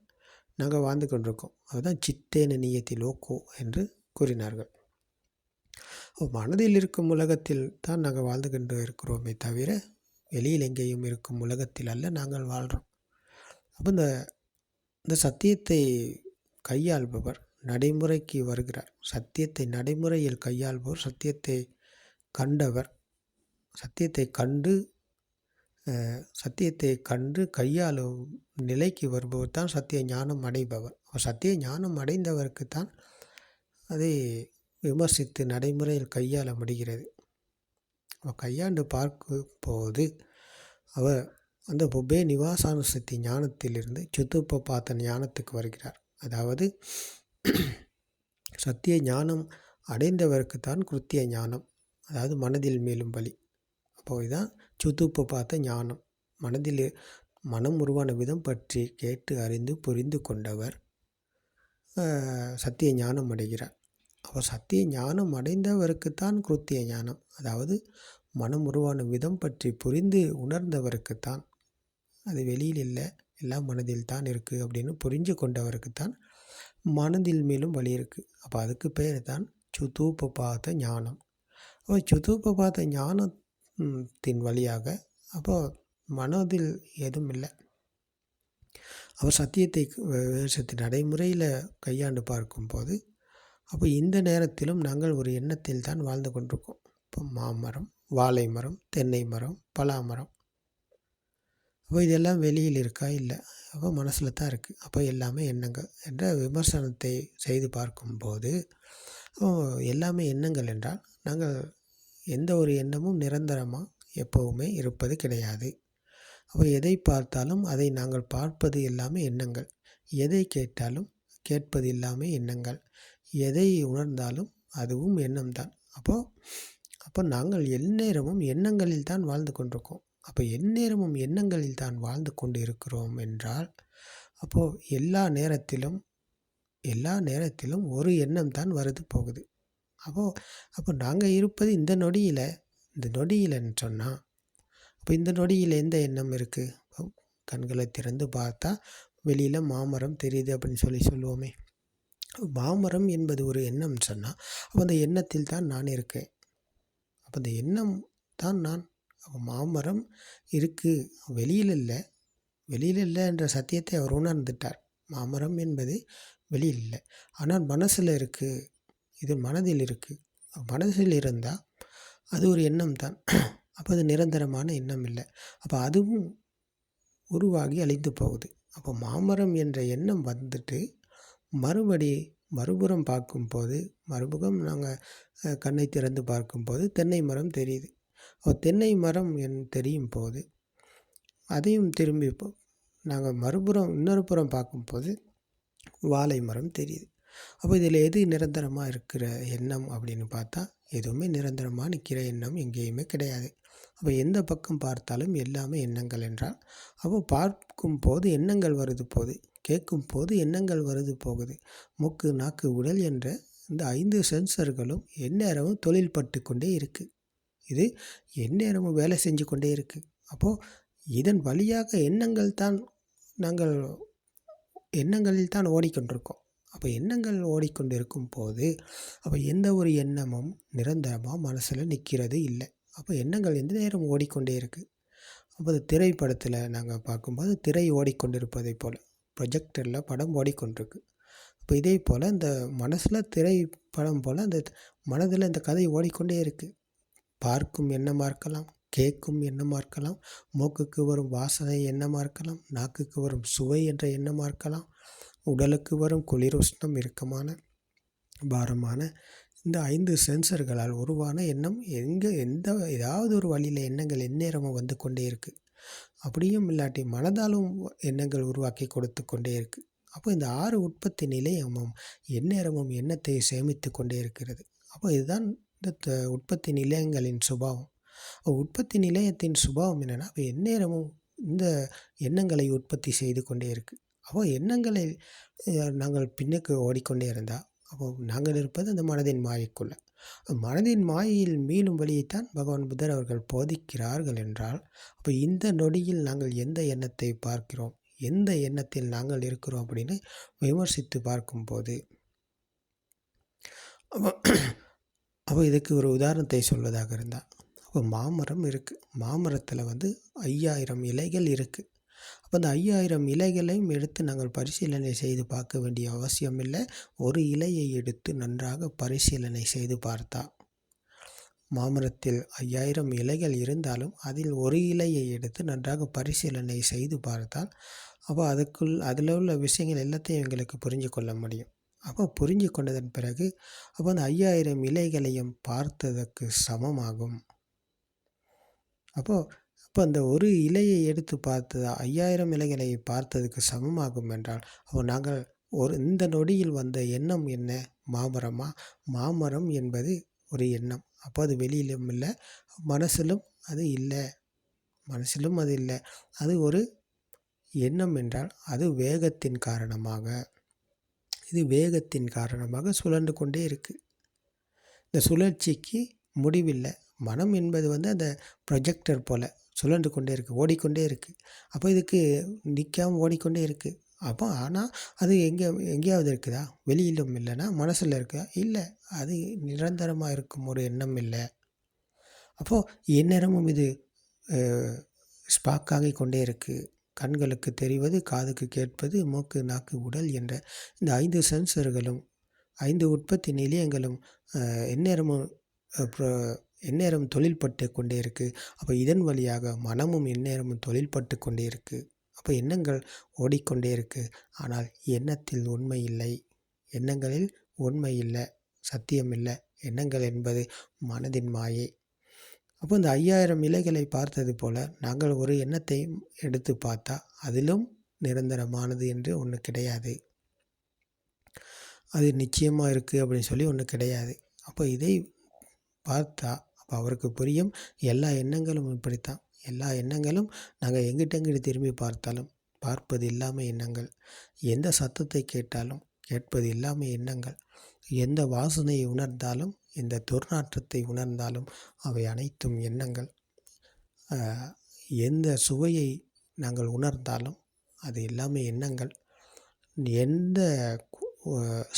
நாங்கள் வாழ்ந்து கொண்டிருக்கோம். அதுதான் சித்தேன நியத்தி லோக்கோ என்று கூறினார்கள். மனதில் இருக்கும் உலகத்தில் தான் நாங்கள் வாழ்ந்து கொண்டு இருக்கிறோமே தவிர வெளியில் எங்கேயும் இருக்கும் உலகத்தில் அல்ல நாங்கள் வாழ்கிறோம். அப்போ இந்த சத்தியத்தை கையாள்பவர் நடைமுறைக்கு வருகிறார். சத்தியத்தை நடைமுறையில் கையாள்பவர், சத்தியத்தை கண்டவர், சத்தியத்தை கண்டு கையாளும் நிலைக்கு வருபவர் தான் சத்திய ஞானம் அடைபவர். சத்திய ஞானம் அடைந்தவருக்குத்தான் அதை விமர்சித்து நடைமுறையில் கையாள முடிகிறது. கையாண்டு பார்க்கும் போது அவர் அந்த புபே நிவாசானுசக்தி ஞானத்திலிருந்து சுத்துப்பபாத்த ஞானத்துக்கு வருகிறார். அதாவது சத்திய ஞானம் அடைந்தவருக்குத்தான் கிருத்திய ஞானம், அதாவது மனதில் மேலும் வழி. அப்போது இதுதான் சுத்துப்பபாத்த ஞானம். மனம் உருவான விதம் பற்றி கேட்டு அறிந்து புரிந்து கொண்டவர் சத்திய ஞானம் அடைகிறார். அப்போ சத்திய ஞானம் அடைந்தவருக்குத்தான் கிருத்திய ஞானம், அதாவது மனம் உருவான விதம் பற்றி புரிந்து உணர்ந்தவருக்குத்தான், அது வெளியில் இல்லை, எல்லாம் மனதில் தான் இருக்குது அப்படின்னு புரிஞ்சு கொண்டவருக்குத்தான் மனதில் மேலும் வழி இருக்குது. அப்போ அதுக்கு பேர் தான் சுத்துப்பபாத ஞானம். அப்போ சுத்துப்பபாத ஞானத்தின் வழியாக அப்போ மனதில் எதுவும் இல்லை. அவர் சத்தியத்தை நடைமுறையில் கையாண்டு பார்க்கும்போது அப்போ இந்த நேரத்திலும் நாங்கள் ஒரு எண்ணத்தில் தான் வாழ்ந்து கொண்டிருக்கோம். இப்போ மாமரம், வாழை மரம், தென்னை மரம், பலா மரம், அப்போ இதெல்லாம் வெளியில் இருக்கா? இல்லை, அப்போ மனசில் தான் இருக்குது. அப்போ எல்லாமே எண்ணங்கள் என்ற விமர்சனத்தை செய்து பார்க்கும்போது எல்லாமே எண்ணங்கள் என்றால் நாங்கள் எந்த ஒரு எண்ணமும் நிரந்தரமாக எப்போவுமே இருப்பது கிடையாது. அப்போ எதை பார்த்தாலும் அதை நாங்கள் பார்ப்பது எல்லாமே எண்ணங்கள். எதை கேட்டாலும் கேட்பது எல்லாமே எண்ணங்கள். எதை உணர்ந்தாலும் அதுவும் எண்ணம்தான். அப்போ நாங்கள் எந்நேரமும் எண்ணங்களில் தான் வாழ்ந்து கொண்டிருக்கோம். அப்போ எந்நேரமும் எண்ணங்களில் தான் வாழ்ந்து கொண்டு இருக்கிறோம் என்றால், அப்போது எல்லா நேரத்திலும் ஒரு எண்ணம் தான் வருது போகுது. அப்போ நாங்கள் இருப்பது இந்த நொடியிலன்னு சொன்னால், அப்போ இந்த நொடியில் எந்த எண்ணம் இருக்குது? கண்களை திறந்து பார்த்தா வெளியில் மாமரம் தெரியுது அப்படின்னு சொல்லுவோமே. மாமரம் என்பது ஒரு எண்ணம் சொன்னால், அப்போ அந்த எண்ணத்தில் தான் நான் இருக்கேன். அப்போ அந்த எண்ணம் தான் நான். அப்போ மாமரம் இருக்குது, வெளியில் இல்லை என்ற சத்தியத்தை அவர் உணர்ந்துட்டார். மாமரம் என்பது வெளியில் இல்லை, ஆனால் மனசில் இருக்குது. இது மனதில் இருக்குது. மனசில் இருந்தால் அது ஒரு எண்ணம் தான். அப்போ அது நிரந்தரமான எண்ணம் இல்லை. அப்போ அதுவும் உருவாகி அழிந்து போகுது. அப்போ மாமரம் என்ற எண்ணம் வந்துட்டு மறுபுறம் பார்க்கும்போது, மறுபுறம் நாங்கள் கண்ணை திறந்து பார்க்கும்போது தென்னை மரம் தெரியுது. அப்போ தென்னை மரம் தெரியும் போது அதையும் திரும்பி நாங்கள் இன்னொரு புறம் பார்க்கும்போது வாழை மரம் தெரியுது. அப்போ இதில் எது நிரந்தரமாக இருக்கிற எண்ணம் அப்படின்னு பார்த்தா, எதுவுமே நிரந்தரமாக நிற்கிற எண்ணம் எங்கேயுமே கிடையாது. அப்போ எந்த பக்கம் பார்த்தாலும் எல்லாமே எண்ணங்கள் என்றால், அப்போ பார்க்கும்போது எண்ணங்கள் வருது போகுது, கேட்கும்போது எண்ணங்கள் வருது போகுது. மூக்கு, நாக்கு, உடல் என்ற இந்த 5 சென்சர்களும் எந்நேரமும் தொழில் பட்டு கொண்டே இருக்குது. இது எந்நேரமும் வேலை செஞ்சு கொண்டே இருக்குது. அப்போது இதன் வழியாக எண்ணங்களில் தான் ஓடிக்கொண்டிருக்கோம். அப்போ எண்ணங்கள் ஓடிக்கொண்டு இருக்கும் போது, அப்போ எந்த ஒரு எண்ணமும் நிரந்தரமாக மனசில் நிற்கிறது இல்லை. அப்போ எண்ணங்கள் எந்த நேரம் ஓடிக்கொண்டே இருக்குது. அப்போ அது திரைப்படத்தில் நாங்கள் பார்க்கும்போது திரை ஓடிக்கொண்டிருப்பதை போல் ப்ரொஜெக்டரில் படம் ஓடிக்கொண்டிருக்கு. அப்போ இதே போல் இந்த மனசில் திரைப்படம் போல் அந்த மனதில் இந்த கதை ஓடிக்கொண்டே இருக்குது. பார்க்கும் எண்ணமாக இருக்கலாம், கேட்கும் எண்ணமாக இருக்கலாம், மூக்குக்கு வரும் வாசனை எண்ணமாக இருக்கலாம், நாக்குக்கு வரும் சுவை என்ற எண்ணமாக இருக்கலாம், உடலுக்கு வரும் குளிர், உஷ்ணம், இறுக்கமான, பாரமான இந்த 5 சென்சர்களால் உருவான எண்ணம் ஏதாவது ஒரு வழியில் எண்ணங்கள் எந்நேரமும் வந்து கொண்டே இருக்குது. அப்படியும் இல்லாட்டி மனதாலும் எண்ணங்கள் உருவாக்கி கொடுத்து கொண்டே இருக்குது. அப்போ இந்த 6 உற்பத்தி நிலையமும் எந்நேரமும் எண்ணத்தை சேமித்து கொண்டே இருக்கிறது. அப்போ இதுதான் இந்த உற்பத்தி நிலையங்களின் சுபாவம். உற்பத்தி நிலையத்தின் சுபாவம் என்னென்னா, அப்போ எந்நேரமும் இந்த எண்ணங்களை உற்பத்தி செய்து கொண்டே இருக்குது. அப்போ எண்ணங்களை நாங்கள் பின்னுக்கு ஓடிக்கொண்டே இருந்தால், அப்போ நாங்கள் இருப்பது அந்த மனதின் மாயைக்குள்ளே. மனதின் மாயையில் மீளும் வழியைத்தான் பகவான் புத்தர் அவர்கள் போதிக்கிறார்கள் என்றால், அப்போ இந்த நொடியில் நாங்கள் எந்த எண்ணத்தை பார்க்கிறோம், எந்த எண்ணத்தில் நாங்கள் இருக்கிறோம் அப்படின்னு விமர்சித்து பார்க்கும்போது, அப்போ இதுக்கு ஒரு உதாரணத்தை சொல்வதாக இருந்தால், அப்போ மாமரம் இருக்குது. மாமரத்தில் 5000 இலைகள் இருக்குது. அப்போ அந்த 5000 இலைகளையும் எடுத்து நாங்கள் பரிசீலனை செய்து பார்க்க வேண்டிய அவசியம் இல்லை. ஒரு இலையை எடுத்து நன்றாக பரிசீலனை செய்து பார்த்தா, மாமரத்தில் 5000 இலைகள் இருந்தாலும் அதில் ஒரு இலையை எடுத்து நன்றாக பரிசீலனை செய்து பார்த்தால், அப்போ அதில் உள்ள விஷயங்கள் எல்லாத்தையும் எங்களுக்கு புரிஞ்சு கொள்ள முடியும். அப்போ புரிஞ்சு கொண்டதன் பிறகு அப்போ அந்த 5000 இலைகளையும் பார்த்ததற்கு சமமாகும். அப்போ அந்த ஒரு இலையை எடுத்து பார்த்தது 5000 இலைகளை பார்த்ததுக்கு சமமாகும் என்றால், அப்போ நாங்கள் இந்த நொடியில் வந்த எண்ணம் என்ன? மாமரமா? மாமரம் என்பது ஒரு எண்ணம். அப்போ அது வெளியிலும் இல்லை, மனசிலும் அது இல்லை. அது ஒரு எண்ணம் என்றால் அது வேகத்தின் காரணமாக சுழன்று கொண்டே இருக்குது. இந்த சுழற்சிக்கு முடிவில்லை. மனம் என்பது அந்த ப்ரொஜெக்டர் போல் சுழன்று கொண்டே இருக்குது, ஓடிக்கொண்டே இருக்குது. அப்போ இதுக்கு நிற்காமல் ஓடிக்கொண்டே இருக்குது. அப்போ ஆனால் அது எங்கேயாவது இருக்குதா? வெளியிலும் இல்லைன்னா மனசில் இருக்குதா? இல்லை. அது நிரந்தரமாக இருக்கும் ஒரு எண்ணம் இல்லை. அப்போது எந்நேரமும் இது ஸ்பார்க்காகி கொண்டே இருக்குது. கண்களுக்கு தெரிவது, காதுக்கு கேட்பது, மூக்கு, நாக்கு, உடல் என்ற இந்த 5 சென்சர்களும் 5 உற்பத்தி நிலையங்களும் எந்நேரம் தொழில்பட்டு கொண்டே இருக்குது. அப்போ இதன் வழியாக மனமும் எந்நேரமும் தொழில்பட்டு கொண்டே இருக்குது. அப்போ எண்ணங்கள் ஓடிக்கொண்டே இருக்குது. ஆனால் எண்ணத்தில் உண்மை இல்லை, எண்ணங்களில் உண்மை இல்லை, சத்தியம் இல்லை. எண்ணங்கள் என்பது மனதின் மாயை. அப்போ இந்த 5000 இலைகளை பார்த்தது போல் நாங்கள் ஒரு எண்ணத்தை எடுத்து பார்த்தா அதிலும் நிரந்தரமானது என்று ஒன்று கிடையாது. அது நிச்சயமாக இருக்குது அப்படின்னு சொல்லி ஒன்று கிடையாது. அப்போ இதை பார்த்தா அப்போ அவருக்கு புரியும், எல்லா எண்ணங்களும் இப்படித்தான். எல்லா எண்ணங்களும் நாங்கள் எங்கிட்ட திரும்பி பார்த்தாலும் பார்ப்பது இல்லாமல் எண்ணங்கள், எந்த சத்தத்தை கேட்டாலும் கேட்பது இல்லாமல் எண்ணங்கள், எந்த வாசனையை உணர்ந்தாலும் எந்த துர்நாற்றத்தை உணர்ந்தாலும் அவை அனைத்தும் எண்ணங்கள், எந்த சுவையை நாங்கள் உணர்ந்தாலும் அது எல்லாமே எண்ணங்கள், எந்த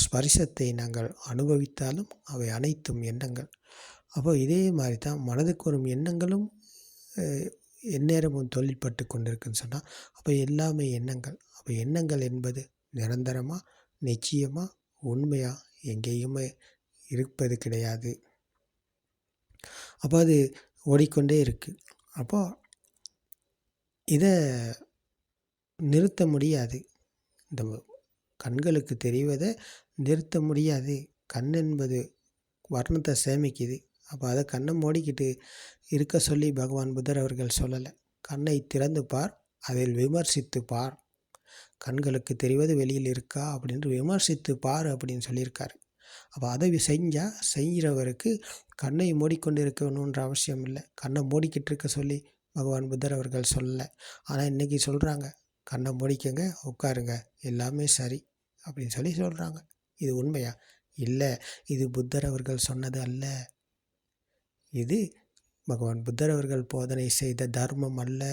ஸ்பரிசத்தை நாங்கள் அனுபவித்தாலும் அவை அனைத்தும் எண்ணங்கள். அப்போ இதே மாதிரி தான் மனதுக்கு வரும் எண்ணங்களும் எந்நேரமும் தொழில்பட்டு கொண்டிருக்குன்னு சொன்னால் அப்போ எல்லாமே எண்ணங்கள். அப்போ எண்ணங்கள் என்பது நிரந்தரமாக நிச்சயமாக உண்மையாக எங்கேயுமே இருப்பது கிடையாது. அப்போ அது ஓடிக்கொண்டே இருக்குது. அப்போ இதை நிறுத்த முடியாது. இந்த கண்களுக்கு தெரிவதை நிறுத்த முடியாது. கண் என்பது வர்ணத்தை சேமிக்குது. அப்போ அதை கண்ணை மூடிக்கிட்டு இருக்க சொல்லி பகவான் புத்தர் அவர்கள் சொல்லலை. கண்ணை திறந்து பார், அதில் விமர்சித்து பார். கண்களுக்கு தெரிவது வெளியில் இருக்கா அப்படின்னு விமர்சித்து பார் அப்படின்னு சொல்லியிருக்காரு. அப்போ அதை செய்கிறவருக்கு கண்ணை மூடிக்கொண்டு இருக்கணுன்ற அவசியம் இல்லை. கண்ணை மூடிக்கிட்டு இருக்க சொல்லி பகவான் புத்தர் அவர்கள் சொல்லலை. ஆனால் இன்றைக்கி சொல்கிறாங்க, கண்ணை மூடிக்கங்க, உட்காருங்க, எல்லாமே சரி அப்படின்னு சொல்லி சொல்கிறாங்க. இது உண்மையா? இல்லை, இது புத்தர் அவர்கள் சொன்னது அல்ல. இது பகவான் புத்தர் அவர்கள் போதனை செய்த தர்மம் அல்ல.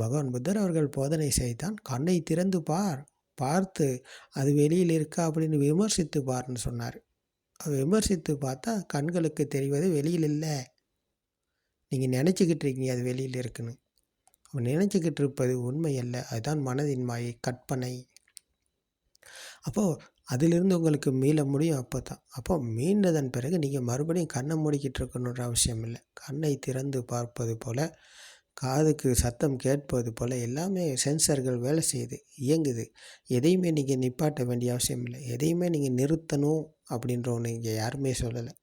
பகவான் புத்தர் அவர்கள் போதனை செய்தான், கண்ணை திறந்து பார், பார்த்து அது வெளியில் இருக்கா அப்படின்னு விமர்சித்து பார்ன்னு சொன்னார். விமர்சித்து பார்த்தா கண்களுக்கு தெரிவது வெளியில் இல்லை. நீங்கள் நினச்சிக்கிட்டு இருக்கீங்க அது வெளியில் இருக்குன்னு. நினச்சிக்கிட்டு இருப்பது உண்மை அல்ல. அதுதான் மனதின் மாயை, கற்பனை. அப்போது அதிலிருந்து உங்களுக்கு மீள முடியும் அப்போ தான். அப்போ மீண்டதன் பிறகு நீங்கள் மறுபடியும் கண்ணை மூடிக்கிட்டு இருக்கணுன்ற அவசியம் இல்லை. கண்ணை திறந்து பார்ப்பது போல், காதுக்கு சத்தம் கேட்பது போல் எல்லாமே சென்சர்கள் வேலை செய்யுது, இயங்குது. எதையுமே நீங்கள் நிப்பாட்ட வேண்டிய அவசியம் இல்லை. எதையுமே நீங்கள் நிறுத்தணும் அப்படின்ற ஒன்று இங்கே யாருமே சொல்லலை.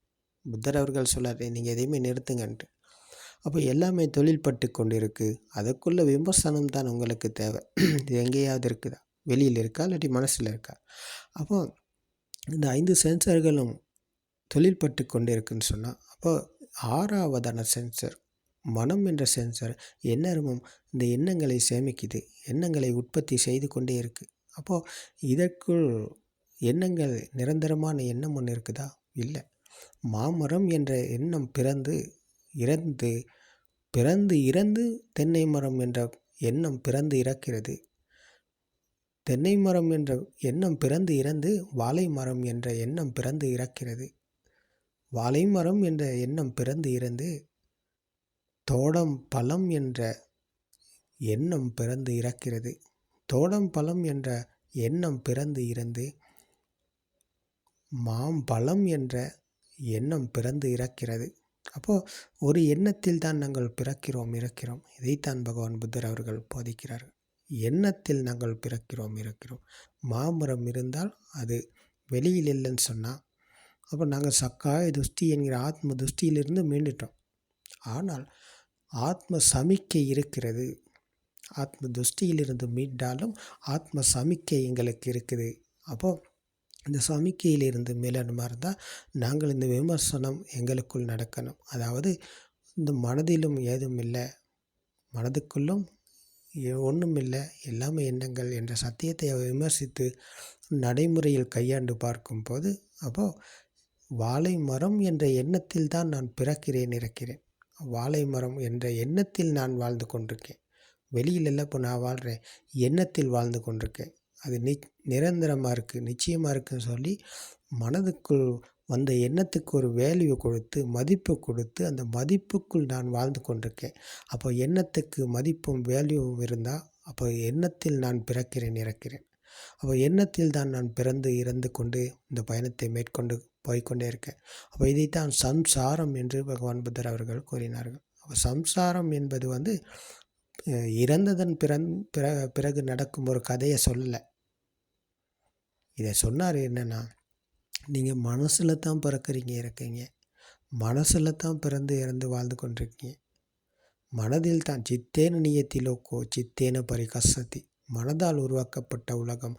புத்தர் அவர்கள் சொல்லார், நீங்கள் எதையுமே நிறுத்துங்கன்ட்டு. அப்போ எல்லாமே தொழில்பட்டு கொண்டு இருக்குது. அதுக்குள்ளே விமர்சனம் தான் உங்களுக்கு தேவை. இது எங்கேயாவது இருக்குதா? வெளியில் இருக்கா இல்லாட்டி மனசில் இருக்கா? அப்போ இந்த 5 சென்சர்களும் தொழில்பட்டு கொண்டு இருக்குன்னு சொன்னால் அப்போ 6வதான சென்சர் மனம் என்ற சென்சர் எந்நேரமும் இந்த எண்ணங்களை சேமிக்குது, எண்ணங்களை உற்பத்தி செய்து கொண்டே இருக்குது. அப்போது இதற்குள் எண்ணங்கள் நிரந்தரமான எண்ணம் ஒன்று இருக்குதா? இல்லை. மாமரம் என்ற எண்ணம் பிறந்து இறந்து தென்னை மரம் என்ற எண்ணம் பிறந்து இறக்கிறது. தென்னை மரம் என்ற எண்ணம் பிறந்து இறந்து வாழை மரம் என்ற எண்ணம் பிறந்து இறக்கிறது. வாழை மரம் என்ற எண்ணம் பிறந்து இறந்து தோடம் பழம் என்ற எண்ணம் பிறந்து இறக்கிறது. தோடம் பழம் என்ற எண்ணம் பிறந்து இறந்து மாம்பழம் என்ற எண்ணம் பிறந்து இறக்கிறது. அப்போது ஒரு எண்ணத்தில் தான் நாங்கள் பிறக்கிறோம் இறக்கிறோம். இதைத்தான் பகவான் புத்தர் அவர்கள் போதிக்கிறார்கள். எண்ணத்தில் நாங்கள் பிறக்கிறோம் இறக்கிறோம். மாமரம் இருந்தால் அது வெளியில் இல்லைன்னு சொன்னால் அப்போ நாங்கள் சக்காய துஷ்டி என்கிற ஆத்ம துஷ்டியிலிருந்து மீண்டுட்டோம். ஆனால் ஆத்ம சமிக்கை இருக்கிறது. ஆத்ம துஷ்டியிலிருந்து மீண்டாலும் ஆத்ம சமிக்கை எங்களுக்கு இருக்குது. அப்போது இந்த சமிக்கையிலிருந்து மீளணுமா இருந்தால் நாங்கள் இந்த விமர்சனம் எங்களுக்குள் நடக்கணும். அதாவது இந்த மனதிலும் ஏதும் இல்லை, மனதுக்குள்ளும் ஒன்றும் இல்லை, எல்லாமே எண்ணங்கள் என்ற சத்தியத்தை விமர்சித்து நடைமுறையில் கையாண்டு பார்க்கும்போது அப்போது வாழை மரம் என்ற எண்ணத்தில் தான் நான் பிறக்கிறேன் இறக்கிறேன். வாழை மரம் என்ற எண்ணத்தில் நான் வாழ்ந்து கொண்டிருக்கேன். வெளியில் இல்லை, இப்போ நான் வாழ்கிறேன், எண்ணத்தில் வாழ்ந்து கொண்டிருக்கேன். அது நிரந்தரமாக இருக்குது, நிச்சயமாக இருக்குதுன்னு சொல்லி மனதுக்குள் வந்த எண்ணத்துக்கு ஒரு வேல்யூ கொடுத்து மதிப்பு கொடுத்து அந்த மதிப்புக்குள் நான் வாழ்ந்து கொண்டிருக்கேன். அப்போ எண்ணத்துக்கு மதிப்பும் வேல்யூவும் இருந்தால் அப்போ எண்ணத்தில் நான் பிறக்கிறேன் இறக்கிறேன். அப்போ எண்ணத்தில் தான் நான் பிறந்து இறந்து கொண்டு இந்த பயணத்தை மேற்கொண்டு போய்கொண்டே இருக்கேன். அப்போ இதைத்தான் சம்சாரம் என்று பகவான் புத்தர் அவர்கள் கூறினார்கள். அப்போ சம்சாரம் என்பது இறந்ததன் பிறகு நடக்கும் ஒரு கதையை சொல்லலை. இதை சொன்னார் என்னென்னா, நீங்கள் மனசில் தான் பிறக்கிறீங்க இறக்கீங்க, மனசில் தான் பிறந்து இறந்து வாழ்ந்து கொண்டிருக்கீங்க. மனதில் தான் சித்தேன நியத்திலோக்கோ சித்தேன பரிகசதி. மனதால் உருவாக்கப்பட்ட உலகம்.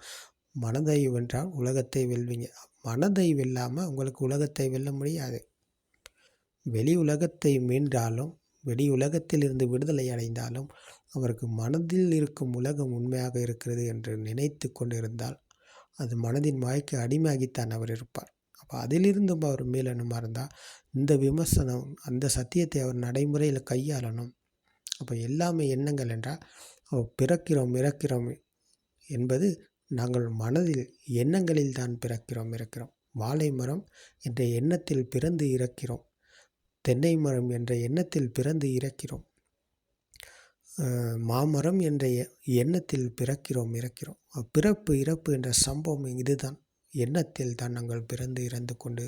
மனதை வென்றால் உலகத்தை வெல்வீங்க. மனதை வெல்லாமல் உங்களுக்கு உலகத்தை வெல்ல முடியாது. வெளி உலகத்தை மீண்டாலும், வெளி உலகத்திலிருந்து விடுதலை அடைந்தாலும், அவருக்கு மனதில் இருக்கும் உலகம் உண்மையாக இருக்கிறது என்று நினைத்து கொண்டிருந்தால், அது மனதின் மாய்க்கு அடிமையாகித்தான் அவர் இருப்பார். அப்போ அதிலிருந்தும் அவர் மீளணுமா இருந்தால், இந்த விமர்சனம், அந்த சத்தியத்தை அவர் நடைமுறையில் கையாளணும். அப்போ எல்லாமே எண்ணங்கள் என்றால், பிறக்கிறோம் இறக்கிறோம் என்பது நாங்கள் மனதில் எண்ணங்களில் தான் பிறக்கிறோம் இறக்கிறோம். வாழை மரம் என்ற எண்ணத்தில் பிறந்து இறக்கிறோம். தென்னை மரம் என்ற எண்ணத்தில் பிறந்து இறக்கிறோம். மாமரம் என்ற எண்ணத்தில் பிறக்கிறோம் இறக்கிறோம். பிறப்பு இறப்பு என்ற சம்பவம் இதுதான். எண்ணத்தில் தான் நாங்கள் பிறந்து இறந்து கொண்டு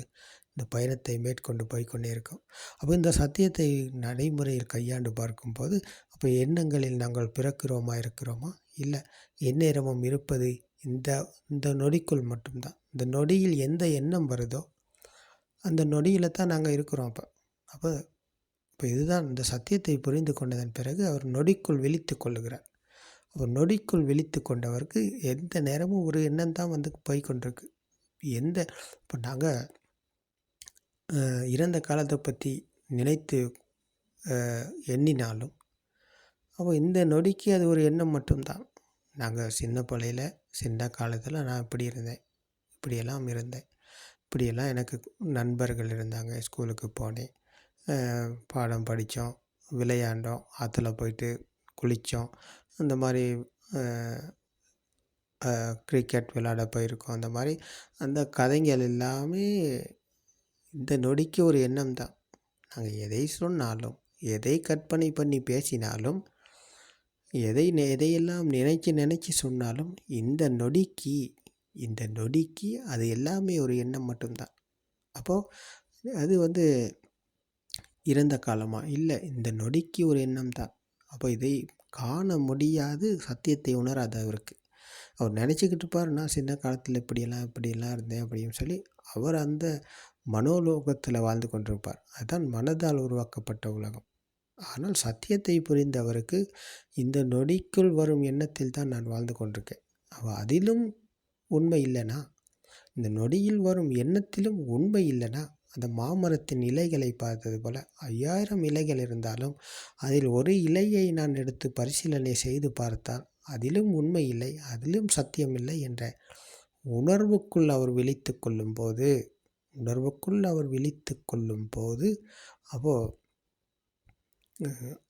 இந்த பயணத்தை மேற்கொண்டு போய்கொண்டே இருக்கோம். அப்போ இந்த சத்தியத்தை நடைமுறையில் கையாண்டு பார்க்கும்போது, அப்போ எண்ணங்களில் நாங்கள் பிறக்கிறோமா இருக்கிறோமா? இல்லை, எந்நேரமும் இருப்பது இந்த இந்த நொடிக்குள் மட்டும்தான். இந்த நொடியில் எந்த எண்ணம் வருதோ அந்த நொடியில் தான் நாங்கள் இருக்கிறோம். அப்போ இதுதான் இந்த சத்தியத்தை புரிந்து கொண்டதன் பிறகு அவர் நொடிக்குள் விழித்து கொள்ளுகிறார். அவர் நொடிக்குள் விழித்து கொண்டவருக்கு எந்த நேரமும் ஒரு எண்ணம் தான் வந்து போய்கொண்டிருக்கு. இப்போ நாங்கள் இறந்த காலத்தை பற்றி நினைத்து எண்ணினாலும், அப்போ இந்த நொடிக்கு அது ஒரு எண்ணம் மட்டும்தான். நாங்கள் சின்ன காலத்தில் நான் இப்படி இருந்தேன், இப்படியெல்லாம் இருந்தேன், இப்படியெல்லாம் எனக்கு நண்பர்கள் இருந்தாங்க, ஸ்கூலுக்கு போனேன், பாடம் படித்தோம், விளையாண்டோம், ஆற்றுல போயிட்டு குளித்தோம், அந்த மாதிரி கிரிக்கெட் விளையாட போயிருக்கோம். அந்த மாதிரி அந்த கதைகள் எல்லாமே இந்த நொடிக்கு ஒரு எண்ணம் தான். நாங்கள் எதை சொன்னாலும், எதை கற்பனை பண்ணி பேசினாலும், எதையெல்லாம் நினச்சி சொன்னாலும் இந்த நொடிக்கு அது எல்லாமே ஒரு எண்ணம் மட்டும்தான். அப்போது அது வந்து இறந்த காலமா? இல்லை, இந்த நொடிக்கு ஒரு எண்ணம் தான். அப்போ இதை காண முடியாது, சத்தியத்தை உணராது அவருக்கு. அவர் நினச்சிக்கிட்டு இருப்பார், நான் சின்ன காலத்தில் இப்படியெல்லாம் இருந்தேன் அப்படின்னு சொல்லி அவர் அந்த மனோலோகத்தில் வாழ்ந்து கொண்டிருப்பார். அதுதான் மனதால் உருவாக்கப்பட்ட உலகம். ஆனால் சத்தியத்தை புரிந்த அவருக்கு இந்த நொடிக்குள் வரும் எண்ணத்தில் தான் நான் வாழ்ந்து கொண்டிருக்கேன். அதிலும் உண்மை இல்லைனா, இந்த நொடியில் வரும் எண்ணத்திலும் உண்மை இல்லைனா, அந்த மாமரத்தின் இலைகளை பார்த்தது போல் 5000 இலைகள் இருந்தாலும் அதில் ஒரு இலையை நான் எடுத்து பரிசீலனை செய்து பார்த்தால் அதிலும் உண்மை இல்லை, அதிலும் சத்தியம் இல்லை என்ற உணர்வுக்குள் அவர் விழித்து கொள்ளும்போது அப்போது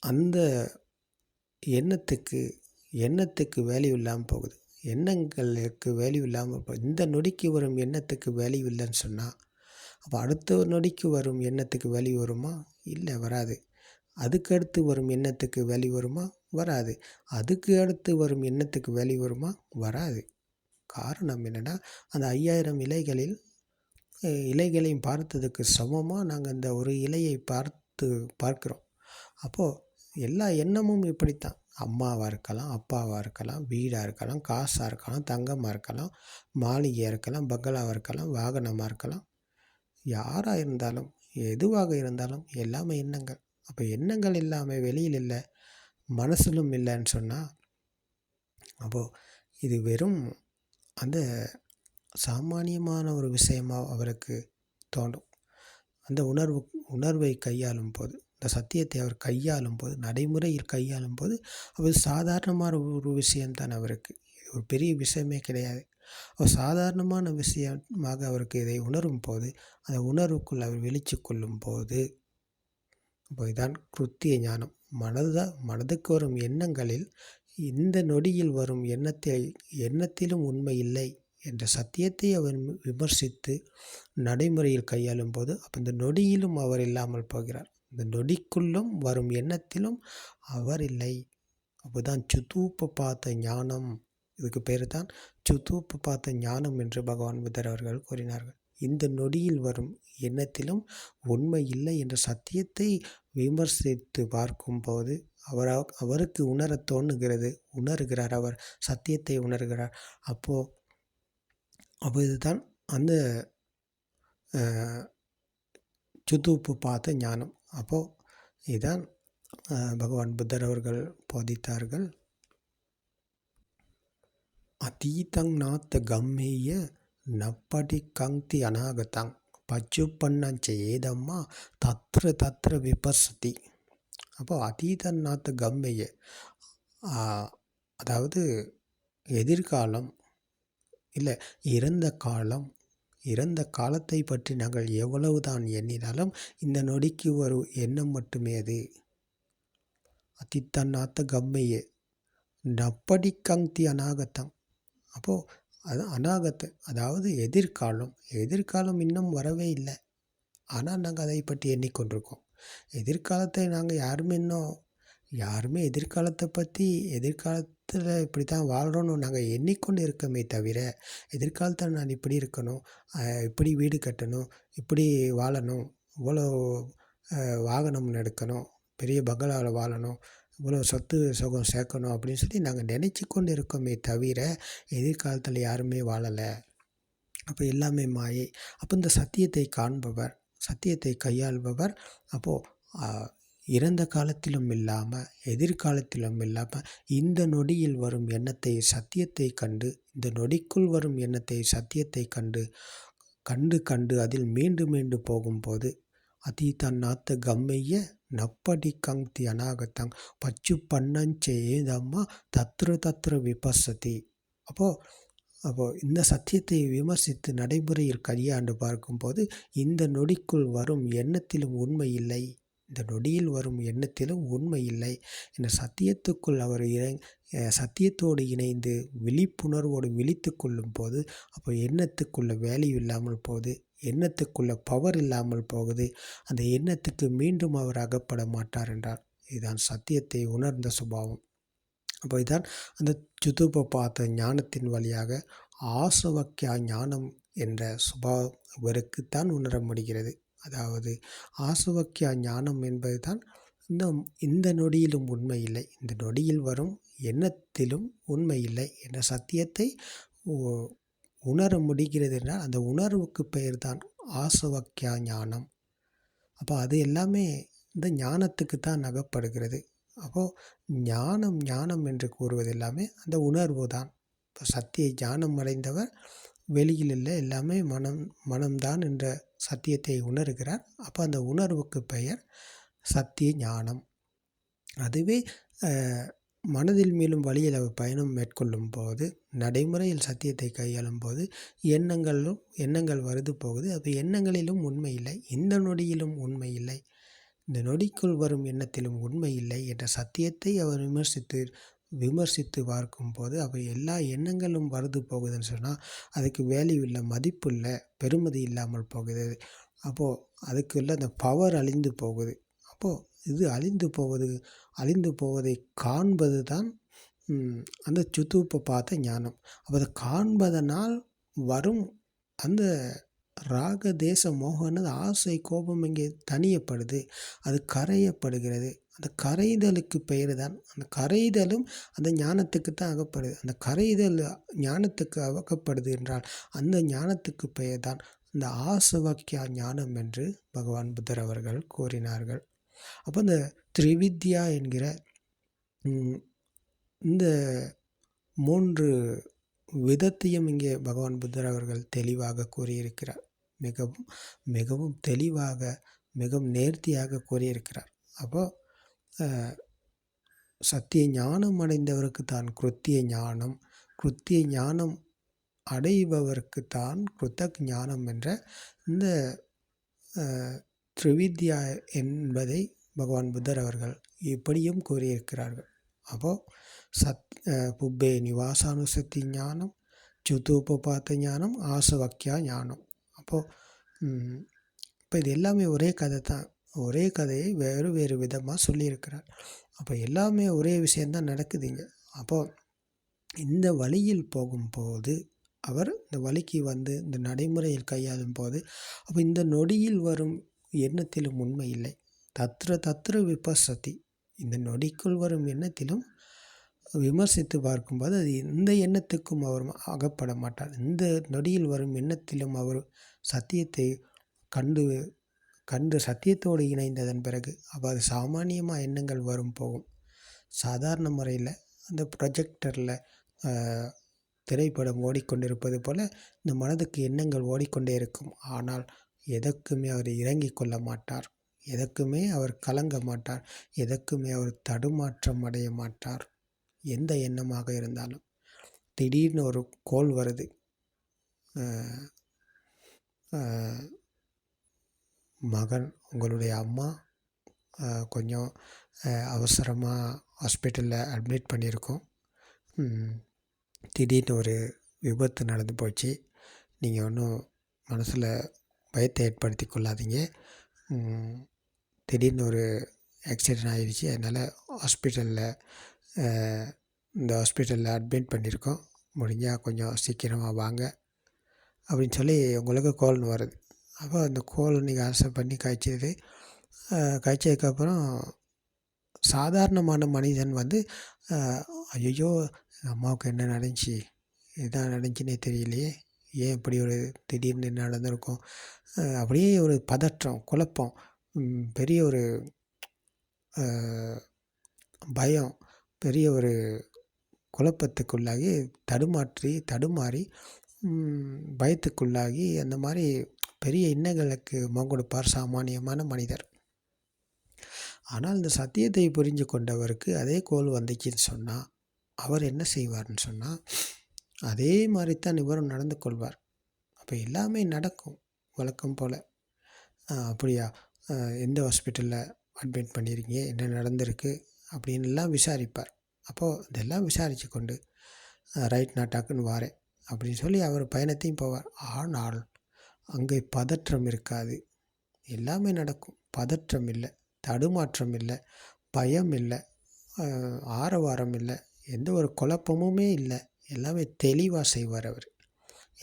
அந்த எண்ணத்துக்கு வேல்யூ இல்லாமல் போகுது. எண்ணங்களுக்கு வேல்யூ இல்லாமல் இந்த நொடிக்கு வரும் எண்ணத்துக்கு வேல்யூ இல்லைன்னு சொன்னால், அப்போ அடுத்த நொடிக்கு வரும் எண்ணத்துக்கு வேல்யூ வருமா? இல்லை, வராது. அதுக்கு அடுத்து வரும் எண்ணத்துக்கு வேல்யூ வருமா? வராது. அதுக்கு அடுத்து வரும் எண்ணத்துக்கு வேல்யூ வருமா? வராது. காரணம் என்னென்னா, அந்த 5000 இலைகளையும் பார்த்ததுக்கு சமமாக நாங்கள் அந்த ஒரு இலையை பார்க்கிறோம். அப்போது எல்லா எண்ணமும் இப்படித்தான். அம்மாவாக இருக்கலாம், அப்பாவாக இருக்கலாம், வீடாக இருக்கலாம், காசாக இருக்கலாம், தங்கமாக இருக்கலாம், மாளிகையாக இருக்கலாம், பங்களாவாக இருக்கலாம், வாகனமாக இருக்கலாம், யாராக இருந்தாலும் எதுவாக இருந்தாலும் எல்லாமே எண்ணங்கள். அப்போ எண்ணங்கள் இல்லாமல் வெளியில் இல்லை, மனசிலும் இல்லைன்னு சொன்னால், அப்போது இது வெறும் அந்த சாமானியமான ஒரு விஷயமாக அவருக்கு தோன்றும். அந்த உணர்வை கையாளும் போது, இந்த சத்தியத்தை அவர் கையாளும் போது, நடைமுறையில் கையாளும் போது, அவர் சாதாரணமான ஒரு விஷயம்தான் அவருக்கு. இது ஒரு பெரிய விஷயமே கிடையாது. அவர் சாதாரணமான விஷயமாக அவருக்கு இதை உணரும் போது, அந்த உணர்வுக்குள் அவர் வெளிச்சு கொள்ளும் போது, அப்போ இதுதான் கிருத்திய ஞானம். மனதுக்கு வரும் எண்ணங்களில் இந்த நொடியில் வரும் எண்ணத்திலும் உண்மை இல்லை என்ற சத்தியத்தை அவர் விமர்சித்து நடைமுறையில் கையாளும் போது, அப்போ இந்த நொடியிலும் அவர் இல்லாமல் போகிறார். இந்த நொடிக்குள்ளும் வரும் எண்ணத்திலும் அவர் இல்லை. அப்போதான் சுதூபபாத ஞானம். இதுக்கு பேர் தான் சுதூபபாத ஞானம் என்று பகவான் புத்தர் அவர்கள் கூறினார்கள். இந்த நொடியில் வரும் எண்ணத்திலும் உண்மை இல்லை என்ற சத்தியத்தை விமர்சித்து பார்க்கும்போது அவருக்கு உணரத் தோணுகிறது, உணர்கிறார், அவர் சத்தியத்தை உணர்கிறார். அப்போ இதுதான் அந்த சுத்துப்புபாத ஞானம். அப்போது இதுதான் பகவான் புத்தர் அவர்கள் போதித்தார்கள். அதீதங் நாத்த கம்மேய நப்படி கங்தி அநாகதங் பச்சுப்பண்ணஞ்ச ஏதம்மா தத்ர தத்ர விபர்சதி. அப்போ அதீதங் நாத்த கம்மேய, அதாவது எதிர்காலம் இல்லை இறந்த காலத்தை பற்றி நாங்கள் எவ்வளவுதான் எண்ணினாலும் இந்த நொடிக்கு ஒரு எண்ணம் மட்டுமே அது. அதித்தன்னாத்த கம்மையே நப்படி கங்தி அநாகத்தம். அப்போது அது அநாகத்து, அதாவது எதிர்காலம் இன்னும் வரவே இல்லை. ஆனால் நாங்கள் அதை பற்றி எண்ணிக்கொண்டிருக்கோம். எதிர்காலத்தை நாங்கள் யாருமே எதிர்காலத்தில் இப்படி தான் வாழ்கிறோன்னு நாங்கள் எண்ணிக்கொண்டு இருக்கமே தவிர, எதிர்காலத்தில் நான் இப்படி இருக்கணும், இப்படி வீடு கட்டணும், இப்படி வாழணும், இவ்வளோ வாகனம் எடுக்கணும், பெரிய பங்களாவில் வாழணும், இவ்வளோ சொத்து சுகம் சேர்க்கணும் அப்படின்னு சொல்லி நாங்கள் நினச்சி கொண்டு இருக்கோமே தவிர எதிர்காலத்தில் யாருமே வாழலை. அப்போ எல்லாமே மாயை. அப்போ இந்த சத்தியத்தை காண்பவர், சத்தியத்தை கையாள்பவர், அப்போது இறந்த காலத்திலும் இல்லாமல் எதிர்காலத்திலும் இல்லாமல் இந்த நொடியில் வரும் எண்ணத்தை சத்தியத்தை கண்டு, இந்த நொடிக்குள் வரும் எண்ணத்தை சத்தியத்தை கண்டு அதில் மீண்டு போகும்போது அதீதன்னாத்த கம்மைய நப்படி கங்தி அநாகத்தங் பச்சு பண்ணஞ்ச ஏதம்மா தத்ர விபசதி. அப்போது இந்த சத்தியத்தை விமர்சித்து நடைமுறையில் கையாண்டு பார்க்கும்போது இந்த நொடிக்குள் வரும் எண்ணத்திலும் உண்மை இல்லை, இந்த நொடியில் வரும் எண்ணத்திலும் உண்மை இல்லை என்ற சத்தியத்துக்குள் அவர் சத்தியத்தோடு இணைந்து விழிப்புணர்வோடு விழித்து கொள்ளும் போது அப்போ எண்ணத்துக்குள்ள வேல்யூ இல்லாமல் போகுது, எண்ணத்துக்குள்ள பவர் இல்லாமல் போகுது. அந்த எண்ணத்துக்கு மீண்டும் அவர் அகப்பட மாட்டார் என்றார். இதுதான் சத்தியத்தை உணர்ந்த சுபாவம். அப்போ இதுதான் அந்த சுத்துபபாத ஞானத்தின் வழியாக ஆசவக்கியா ஞானம் என்ற சுபாவம் இவருக்குத்தான் உணர முடிகிறது. அதாவது ஆசவக்கியா ஞானம் என்பது தான் இந்த நொடியிலும் உண்மை இல்லை, இந்த நொடியில் வரும் எண்ணத்திலும் உண்மை இல்லை என்ற சத்தியத்தை உணர முடிகிறது என்றால் அந்த உணர்வுக்கு பெயர் தான் ஆசவக்கியா ஞானம். அப்போ அது எல்லாமே இந்த ஞானத்துக்கு தான் அகப்படுகிறது. அப்போது ஞானம் என்று கூறுவது எல்லாமே அந்த உணர்வு தான். இப்போ சத்திய ஞானம் அடைந்தவர் வெளியில் இல்லை, எல்லாமே மனம்தான் என்ற சத்தியத்தை உணர்கிறார். அப்போ அந்த உணர்வுக்கு பெயர் சத்திய ஞானம். அதுவே மனதில் மேலும் வழியில் அவர் பயணம் மேற்கொள்ளும் போது, நடைமுறையில் சத்தியத்தை கையாளும் போது எண்ணங்கள் வருது போகுது. அப்போ எண்ணங்களிலும் உண்மை இல்லை, இந்த நொடியிலும் உண்மை இல்லை, இந்த நொடிக்குள் வரும் எண்ணத்திலும் உண்மை இல்லை என்ற சத்தியத்தை அவர் விமர்சித்து பார்க்கும்போது அப்போ எல்லா எண்ணங்களும் வருது போகுதுன்னு சொன்னால் அதுக்கு வேல்யூ இல்லை, மதிப்பு இல்லை, பெருமதி இல்லாமல் போகுது. அப்போது அதுக்குள்ள அந்த பவர் அழிந்து போகுது. அப்போது இது அழிந்து போவதை காண்பது தான் அந்த சுத்துபபாத ஞானம். அப்போ அதை காண்பதனால் வரும் அந்த ராக தேச மோகனது ஆசை கோபம் இங்கே தணியப்படுது, அது கரையப்படுகிறது. அந்த கரைதலுக்கு பெயர் தான், அந்த கரைதலும் அந்த ஞானத்துக்கு தான் அகப்படுது. அந்த கரைதல் ஞானத்துக்கு அகப்படுது என்றால் அந்த ஞானத்துக்கு பெயர் தான் இந்த ஆசவக்கியா ஞானம் என்று பகவான் புத்தர் அவர்கள் கூறினார்கள். அப்போ இந்த திரிவித்யா என்கிற இந்த 3 விதத்தையும் இங்கே பகவான் புத்தர் அவர்கள் தெளிவாக கூறியிருக்கிறார். மிகவும் மிகவும் தெளிவாக, மிகவும் நேர்த்தியாக கூறியிருக்கிறார். அப்போது சத்திய ஞானம் அடைந்தவருக்கு தான் கிருத்திய ஞானம் அடைபவருக்கு தான் கிருத்தக் ஞானம் என்ற இந்த திரிவித்யா என்பதை பகவான் புத்தர் அவர்கள் இப்படியும் கூறியிருக்கிறார்கள். அப்போது புப்பே நிவாசானுசத்தி ஞானம், சுத்துபபாத ஞானம், ஆசவக்கியா ஞானம். அப்போது இப்போ இது எல்லாமே ஒரே கதை தான், ஒரே கதையை வேறு விதமாக சொல்லியிருக்கிறார். அப்போ எல்லாமே ஒரே விஷயந்தான் நடக்குதுங்க. அப்போது இந்த வழியில் போகும்போது அவர் இந்த வழிக்கு வந்து இந்த நடைமுறையில் கையாளும் போது அப்போ இந்த நொடியில் வரும் எண்ணத்திலும் உண்மை இல்லை, தத்ர விபசதி, இந்த நொடிக்குள் வரும் எண்ணத்திலும் விமர்சித்து பார்க்கும்போது அது இந்த எண்ணத்துக்கும் அவர் அகப்பட மாட்டார். இந்த நொடியில் வரும் எண்ணத்திலும் அவர் சத்தியத்தை கண்டு சத்தியத்தோடு இணைந்ததன் பிறகு அப்போ அது சாமானியமாக எண்ணங்கள் வரும் போகும். சாதாரண முறையில் அந்த ப்ரொஜெக்டரில் திரைப்படம் ஓடிக்கொண்டிருப்பது போல் இந்த மனதுக்கு எண்ணங்கள் ஓடிக்கொண்டே இருக்கும். ஆனால் எதற்குமே அவர் இறங்கிக் கொள்ள மாட்டார், எதற்குமே அவர் கலங்க மாட்டார், எதற்குமே அவர் தடுமாற்றம் அடைய மாட்டார். எந்த எண்ணமாக இருந்தாலும் திடீர்னு ஒரு கோல் வருது, மகன் உங்களுடைய அம்மா கொஞ்சம் அவசரமாக ஹாஸ்பிட்டலில் அட்மிட் பண்ணியிருக்கோம், திடீர்னு ஒரு விபத்து நடந்து போச்சு, நீங்கள் ஒன்றும் மனசில் பயத்தை ஏற்படுத்தி கொள்ளாதீங்க, திடீர்னு ஒரு ஆக்சிடெண்ட் ஆகிடுச்சு, அதனால் இந்த ஹாஸ்பிட்டலில் அட்மிட் பண்ணியிருக்கோம், முடிஞ்சால் கொஞ்சம் சீக்கிரமாக வாங்க அப்படின்னு சொல்லி உங்களுக்கு கோல்னு வருது. அப்போ அந்த கோல் நீங்கள் ஆன்சர் பண்ணி கழிச்சதுக்கப்புறம் சாதாரணமான மனிதன் ஐயோ அம்மாவுக்கு என்ன நடந்துச்சு, இதான் நடந்துச்சுன்னே தெரியலையே, ஏன் இப்படி ஒரு திடீர்னு என்ன நடந்திருக்கும், அப்படியே ஒரு பதற்றம், குழப்பம், பெரிய ஒரு பயம், பெரிய ஒரு குழப்பத்துக்குள்ளாகி தடுமாறி பயத்துக்குள்ளாகி அந்த மாதிரி பெரிய எண்ணங்களுக்கு முகம் கொடுப்பார் சாமானியமான மனிதர். ஆனால் இந்த சத்தியத்தை புரிஞ்சு கொண்டவருக்கு அதே கோல் வந்துச்சுன்னு சொன்னால் அவர் என்ன செய்வார்னு சொன்னால் அதே மாதிரி தான் இவரும் நடந்து கொள்வார். அப்போ எல்லாமே நடக்கும் வழக்கம் போல். அப்படியா, எந்த ஹாஸ்பிட்டலில் அட்மிட் பண்ணியிருக்கீங்க, என்ன நடந்திருக்கு அப்படின்லாம் விசாரிப்பார். அப்போது இதெல்லாம் விசாரித்து கொண்டு ரைட் நான் டக்குன்னு வாரேன் அப்படின்னு சொல்லி அவர் பயணத்தையும் போவார். ஆனால் அங்கே பதற்றம் இருக்காது, எல்லாமே நடக்கும். பதற்றம் இல்லை, தடுமாற்றம் இல்லை, பயம் இல்லை, ஆரவாரம் இல்லை, எந்த ஒரு குழப்பமுமே இல்லை, எல்லாமே தெளிவாக செய்வார் அவர்.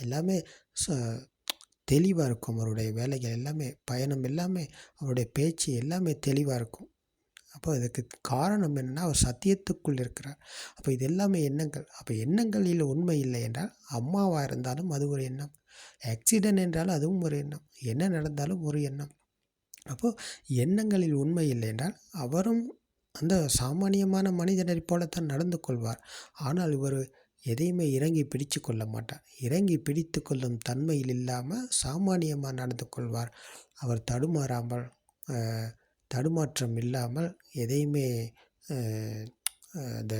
எல்லாமே தெளிவாக இருக்கும் அவருடைய வேலைகள் எல்லாமே, பயணம் எல்லாமே, அவருடைய பேச்சு எல்லாமே தெளிவாக இருக்கும். அப்போ இதுக்கு காரணம் என்னென்னா அவர் சத்தியத்துக்குள் இருக்கிறார். அப்போ இது எல்லாமே எண்ணங்கள். அப்போ எண்ணங்களில் உண்மை இல்லை என்றால் அம்மாவாக இருந்தாலும் அது ஒரு எண்ணம், ஆக்சிடென்ட் என்றாலும் அதுவும் ஒரு எண்ணம், என்ன நடந்தாலும் ஒரு எண்ணம். அப்போது எண்ணங்களில் உண்மை இல்லை என்றால் அவரும் அந்த சாமானியமான மனிதனை போலத்தான் நடந்து கொள்வார். ஆனால் இவர் எதையுமே இறங்கி பிடித்து கொள்ள மாட்டார். இறங்கி பிடித்து கொள்ளும் தன்மையில் இல்லாமல் சாமானியமாக நடந்து கொள்வார். அவர் தடுமாற்றம் இல்லாமல் எதையுமே அந்த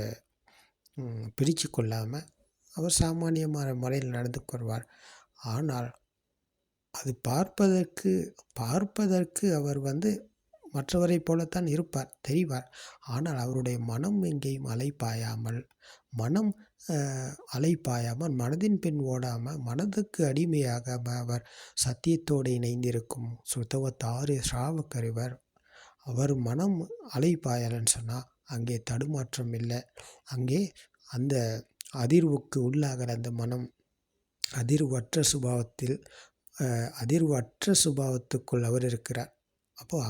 பிரித்து கொள்ளாமல் அவர் சாமானியமான முறையில் நடந்து கொள்வார். ஆனால் அது பார்ப்பதற்கு அவர் மற்றவரை போலத்தான் இருப்பார், தெரிவார். ஆனால் அவருடைய மனம் எங்கேயும் அலைப்பாயாமல் மனதின் பின் ஓடாமல் மனதுக்கு அடிமையாக அவர் சத்தியத்தோடு இணைந்திருக்கும் சுத்தவத்தாறு ஸ்ராவக்கறிவர். அவர் மனம் அலைப்பாயலன்னு சொன்னால் அங்கே தடுமாற்றம் இல்லை, அங்கே அந்த அதிர்வுக்கு உள்ளாகிற அந்த மனம் அதிர்வற்ற சுபாவத்துக்குள் அவர் இருக்கிறார். அப்போது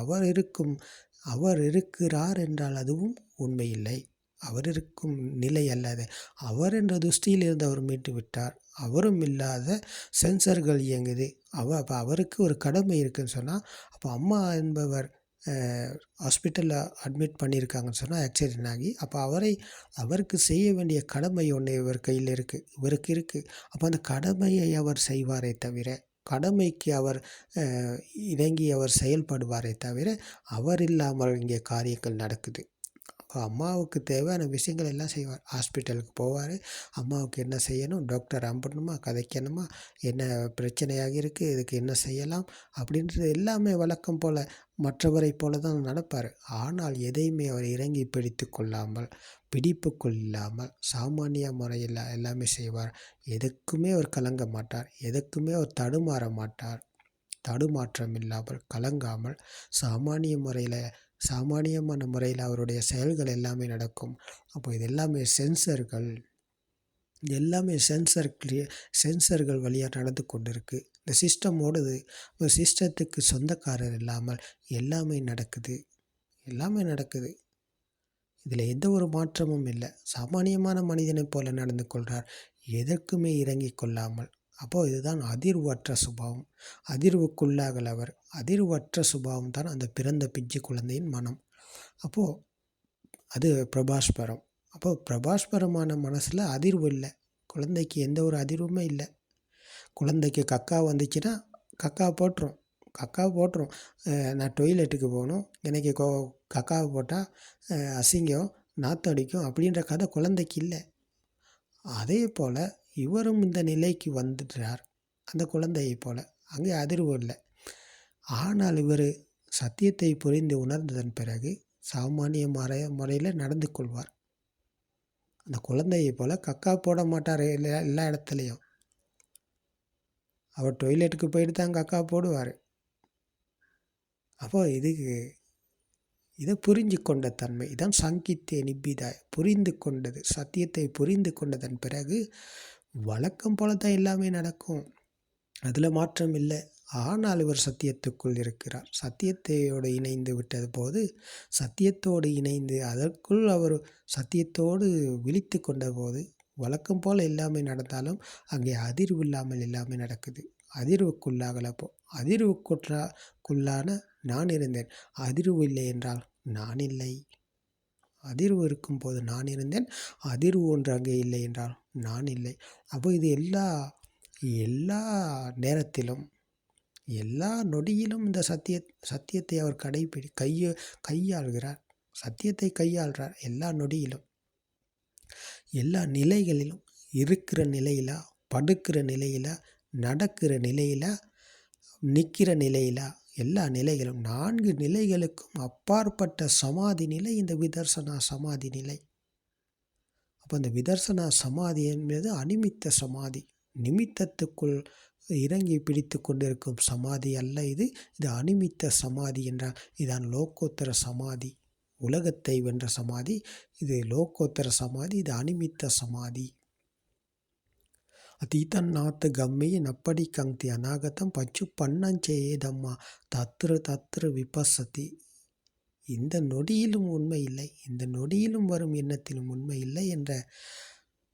அவர் இருக்கிறார் என்றால் அதுவும் உண்மையில்லை, அவர் இருக்கும் நிலை அல்லது அவர் என்ற துஷ்டியில் இருந்து அவர் மீட்டு விட்டார். அவரும் இல்லாத சென்சர்கள் இயங்குது. அப்போ அவருக்கு ஒரு கடமை இருக்குதுன்னு சொன்னால், அப்போ அம்மா என்பவர் ஹாஸ்பிட்டலில் அட்மிட் பண்ணியிருக்காங்கன்னு சொன்னால் ஆக்சிடென்ட் ஆகி, அப்போ அவருக்கு செய்ய வேண்டிய கடமை ஒன்று இவர் கையில் இவருக்கு இருக்குது. அப்போ அந்த கடமையை அவர் செய்வாரே தவிர, கடமைக்கு அவர் இறங்கி அவர் செயல்படுவாரே தவிர, அவர் இல்லாமல் இங்கே காரியங்கள் நடக்குது. அப்போ அம்மாவுக்கு தேவையான விஷயங்கள் எல்லாம் செய்வார். ஹாஸ்பிட்டலுக்கு போவார், அம்மாவுக்கு என்ன செய்யணும், டாக்டர் அனுப்பணுமா, கதைக்கணுமா, என்ன பிரச்சனையாக இருக்குது, இதுக்கு என்ன செய்யலாம் அப்படின்றது எல்லாமே வழக்கம் போல் மற்றவரை போல தான் நடப்பார். ஆனால் எதையுமே அவர் இறங்கி பிடிப்புக்குள் இல்லாமல் சாமானிய முறையில் எல்லாமே செய்வார். எதுக்குமே அவர் கலங்க மாட்டார், எதுக்குமே அவர் தடுமாற மாட்டார். தடுமாற்றம் இல்லாமல் கலங்காமல் சாமானியமான முறையில் அவருடைய செயல்கள் எல்லாமே நடக்கும். அப்போ இது எல்லாமே சென்சர்கள் வழியாக நடந்து கொண்டு இருக்குது. இந்த சிஸ்டம் ஓடுது. ஒரு சிஸ்டத்துக்கு சொந்தக்காரர் இல்லாமல் எல்லாமே நடக்குது. இதில் எந்த ஒரு மாற்றமும் இல்லை. சாமானியமான மனிதனை போல நடந்து கொள்கிறார். எதற்குமே இறங்கி கொள்ளாமல் அப்போது இதுதான் அதிர்வற்ற சுபாவம். அதிர்வுக்குள்ளாகல் அவர். அதிர்வற்ற சுபாவம் தான் அந்த பிறந்த பிஞ்சு குழந்தையின் மனம். அப்போது அது பிரபாஸ்பரம். அப்போது பிரபாஸ்பரமான மனசில் அதிர்வு இல்லை. குழந்தைக்கு எந்த ஒரு அதிர்வுமே இல்லை. குழந்தைக்கு கக்கா வந்துச்சுன்னா கக்கா போட்டுரும். நான் டொய்லெட்டுக்கு போகணும், எனக்கு கக்காவை போட்டால் அசிங்கம், நாற்றம் அடிக்கும் அப்படின்ற கதை குழந்தைக்கு இல்லை. அதே போல் இவரும் இந்த நிலைக்கு வந்துட்டார், அந்த குழந்தையை போல். அங்கே அதிர்வு இல்லை. ஆனால் இவர் சத்தியத்தை புரிந்து உணர்ந்ததன் பிறகு சாமானிய முறையில் நடந்து கொள்வார். அந்த குழந்தையை போல் கக்கா போட மாட்டார் எல்லா இடத்துலையும். அவர் டொய்லெட்டுக்கு போயிட்டு தான் கக்கா போடுவார். அப்போது இதை புரிஞ்சு கொண்ட தன்மை இதான் சங்கித்தே நிப்பிதாய். புரிந்து கொண்டது, சத்தியத்தை புரிந்து கொண்டதன் பிறகு வழக்கம் போல தான் எல்லாமே நடக்கும், அதில் மாற்றம் இல்லை. ஆனால் இவர் சத்தியத்துக்குள் இருக்கிறார். சத்தியத்தையோடு இணைந்து விட்டது போது, சத்தியத்தோடு இணைந்து அதற்குள் அவர் சத்தியத்தோடு விழித்து கொண்ட போது வழக்கம் போல் எல்லாமே நடந்தாலும் அங்கே அதிர்வு இல்லாமல் எல்லாமே நடக்குது. அதிர்வுக்குள்ளாகலப்போ அதிர்வுக்குள்ளான நான் இருந்தேன். அதிர்வு இல்லை என்றால் நான் இல்லை. அதிர்வு இருக்கும்போது நான் இருந்தேன். அதிர்வு ஒன்று அங்கே இல்லை என்றால் நான் இல்லை. அப்போ இது எல்லா நேரத்திலும் எல்லா நொடியிலும் இந்த சத்தியத்தை அவர் கையாள்கிறார். சத்தியத்தை கையாள்கிறார் எல்லா நொடியிலும், எல்லா நிலைகளிலும். இருக்கிற நிலையிலா, படுக்கிற நிலையிலா, நடக்கிற நிலையிலா, நிற்கிற நிலையிலா, எல்லா நிலைகளும் 4 நிலைகளுக்கும் அப்பாற்பட்ட சமாதி நிலை இந்த விதர்சனா சமாதி நிலை. அப்போ இந்த விதர்சனா சமாதி என்பது அனிமித்த சமாதி. நிமித்தத்துக்குள் இறங்கி பிடித்து கொண்டிருக்கும் சமாதி அல்ல இது. இது அனிமித்த சமாதி என்றால் இதான் லோகோத்தர சமாதி. உலகத்தை வென்ற சமாதி இது. லோகோத்தர சமாதி இது அனிமித்த சமாதி. அதீதன்னாத் கம்மிய நப்படி கங்தி அநாகதம் பச்சு பன்னஞ்சேதம்மா தத்ரு விபசதி. இந்த நொடியிலும் உண்மை இல்லை, இந்த நொடியிலும் வரும் எண்ணத்திலும் உண்மை இல்லை என்ற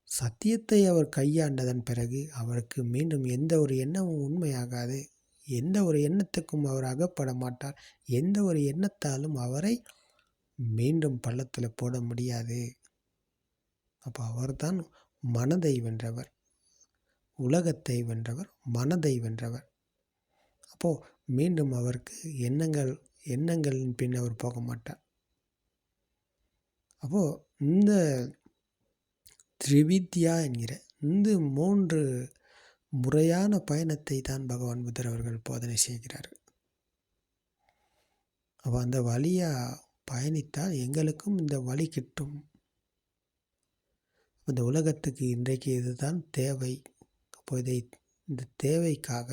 சத்தியத்தை அவர் கையாண்டதன் பிறகு அவருக்கு மீண்டும் எந்த ஒரு எண்ணமும் உண்மையாகாது. எந்த ஒரு எண்ணத்துக்கும் அவர் அகப்பட மாட்டார். எந்த ஒரு எண்ணத்தாலும் அவரை மீண்டும் பள்ளத்தில் போட முடியாது. அப்போ அவர்தான் மனதை வென்றவர், உலகத்தை வென்றவர், மனதை வென்றவர். அப்போது மீண்டும் அவருக்கு எண்ணங்களின் பின் அவர் போக மாட்டார். அப்போது இந்த திரிவித்யா என்கிற இந்த 3 முறையான பயணத்தை தான் பகவான் புத்தர் அவர்கள் போதனை செய்கிறார்கள். அப்போ அந்த வழியாக பயணித்தால் எங்களுக்கும் இந்த வழி கிட்டும். இந்த உலகத்துக்கு இன்றைக்கு இதுதான் தேவை. அப்போ இந்த தேவைக்காக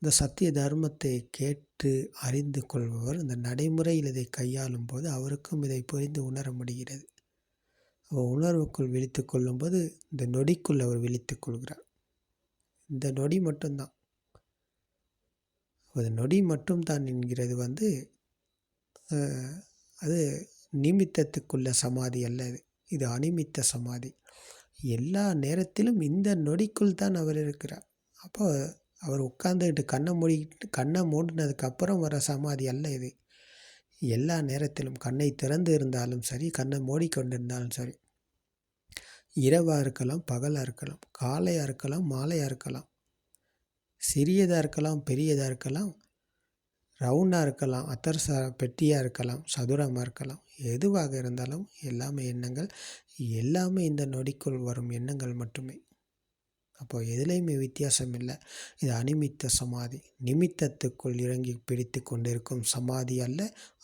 இந்த சத்திய தர்மத்தை கேட்டு அறிந்து கொள்பவர் இந்த நடைமுறையில் இதை கையாளும் போது அவருக்கும் இதை புரிந்து உணர முடிகிறது. அவர் உணர்வுக்குள் விழித்து கொள்ளும்போது இந்த நொடிக்குள் அவர் விழித்து கொள்கிறார். இந்த நொடி மட்டும்தான், ஒரு நொடி மட்டும்தான் என்கிறது அது நிமித்தத்துக்குள்ள சமாதி அல்ல. இது அனிமித்த சமாதி. எல்லா நேரத்திலும் இந்த நொடிக்குள் தான் அவர் இருக்கிறார். அப்போ அவர் உட்கார்ந்துக்கிட்டு கண்ணை மூடினதுக்கப்புறம் வர சமாதி அல்ல இது. எல்லா நேரத்திலும் கண்ணை திறந்து இருந்தாலும் சரி, கண்ணை மூடிக்கொண்டிருந்தாலும் சரி, இரவாக இருக்கலாம், பகலாக இருக்கலாம், காலையாக இருக்கலாம், மாலையாக இருக்கலாம், சிறியதாக இருக்கலாம், பெரியதாக இருக்கலாம், ரவுண்டாக இருக்கலாம், பெட்டியாக இருக்கலாம், சதுரமாக இருக்கலாம், எதுவாக இருந்தாலும் எல்லாமே எண்ணங்கள். எல்லாமே இந்த நொடிக்குள் வரும் எண்ணங்கள் மட்டுமே. அப்போது எதுலேயுமே வித்தியாசம் இல்லை. இது அனிமித்த சமாதி. நிமித்தத்துக்குள் இறங்கி பிடித்து கொண்டிருக்கும் சமாதி அல்ல,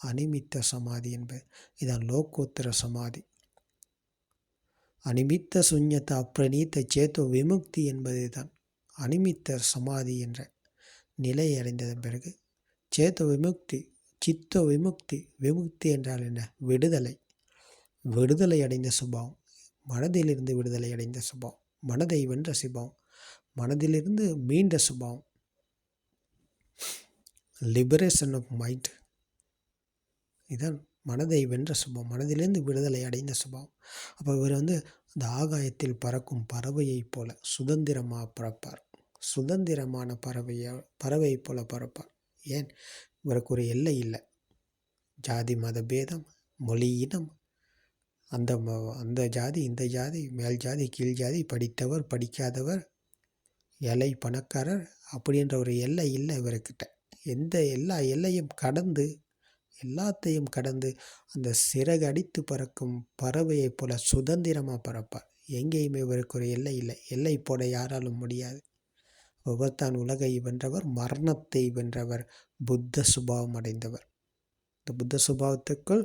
அனிமித்த சமாதி என்பது. இதான் லோகோத்தர சமாதி. அனிமித்த சுஞ்ஞத அப்ரணீத்த சேத்தோ விமுக்தி என்பது தான் அனிமித்த சமாதி என்ற நிலை அடைந்ததன் பிறகு சேத்தோ விமுக்தி, சித்தோ விமுக்தி. விமுக்தி என்றால் என்ன? விடுதலை. விடுதலை அடைந்த சுபாவம், மனதிலிருந்து விடுதலை அடைந்த சுபாவம், மனதை வென்ற சுபாவம், மனதிலிருந்து மீண்ட சுபாவம், லிபரேஷன் ஆஃப் மைண்ட். இதுதான் மனதை வென்ற சுபாவம், மனதிலிருந்து விடுதலை அடைந்த சுபாவம். அப்போ இவர் இந்த ஆகாயத்தில் பறக்கும் பறவையைப் போல சுதந்திரமாக பறப்பார். சுதந்திரமான பறவை போல பறப்பார். ஏன்? இவருக்கு ஒரு எல்லை இல்லை. ஜாதி மத பேதம், மொழி, இனம், அந்த ஜாதி இந்த ஜாதி, மேல் ஜாதி கீழ் ஜாதி, படித்தவர் படிக்காதவர், ஏழை பணக்காரர் அப்படின்ற ஒரு எல்லை இல்லை இவர்கிட்ட. எல்லா எல்லையும் கடந்து, எல்லாத்தையும் கடந்து அந்த சிறகு அடித்து பறக்கும் பறவையைப் போல சுதந்திரமாக பறப்பார். எங்கேயுமே இவருக்கு ஒரு எல்லை இல்லை. எல்லை போட யாராலும் முடியாது. இவர்தான் உலகை வென்றவர், மரணத்தை வென்றவர், புத்த சுபாவம் அடைந்தவர். இந்த புத்த சுபாவத்துக்குள்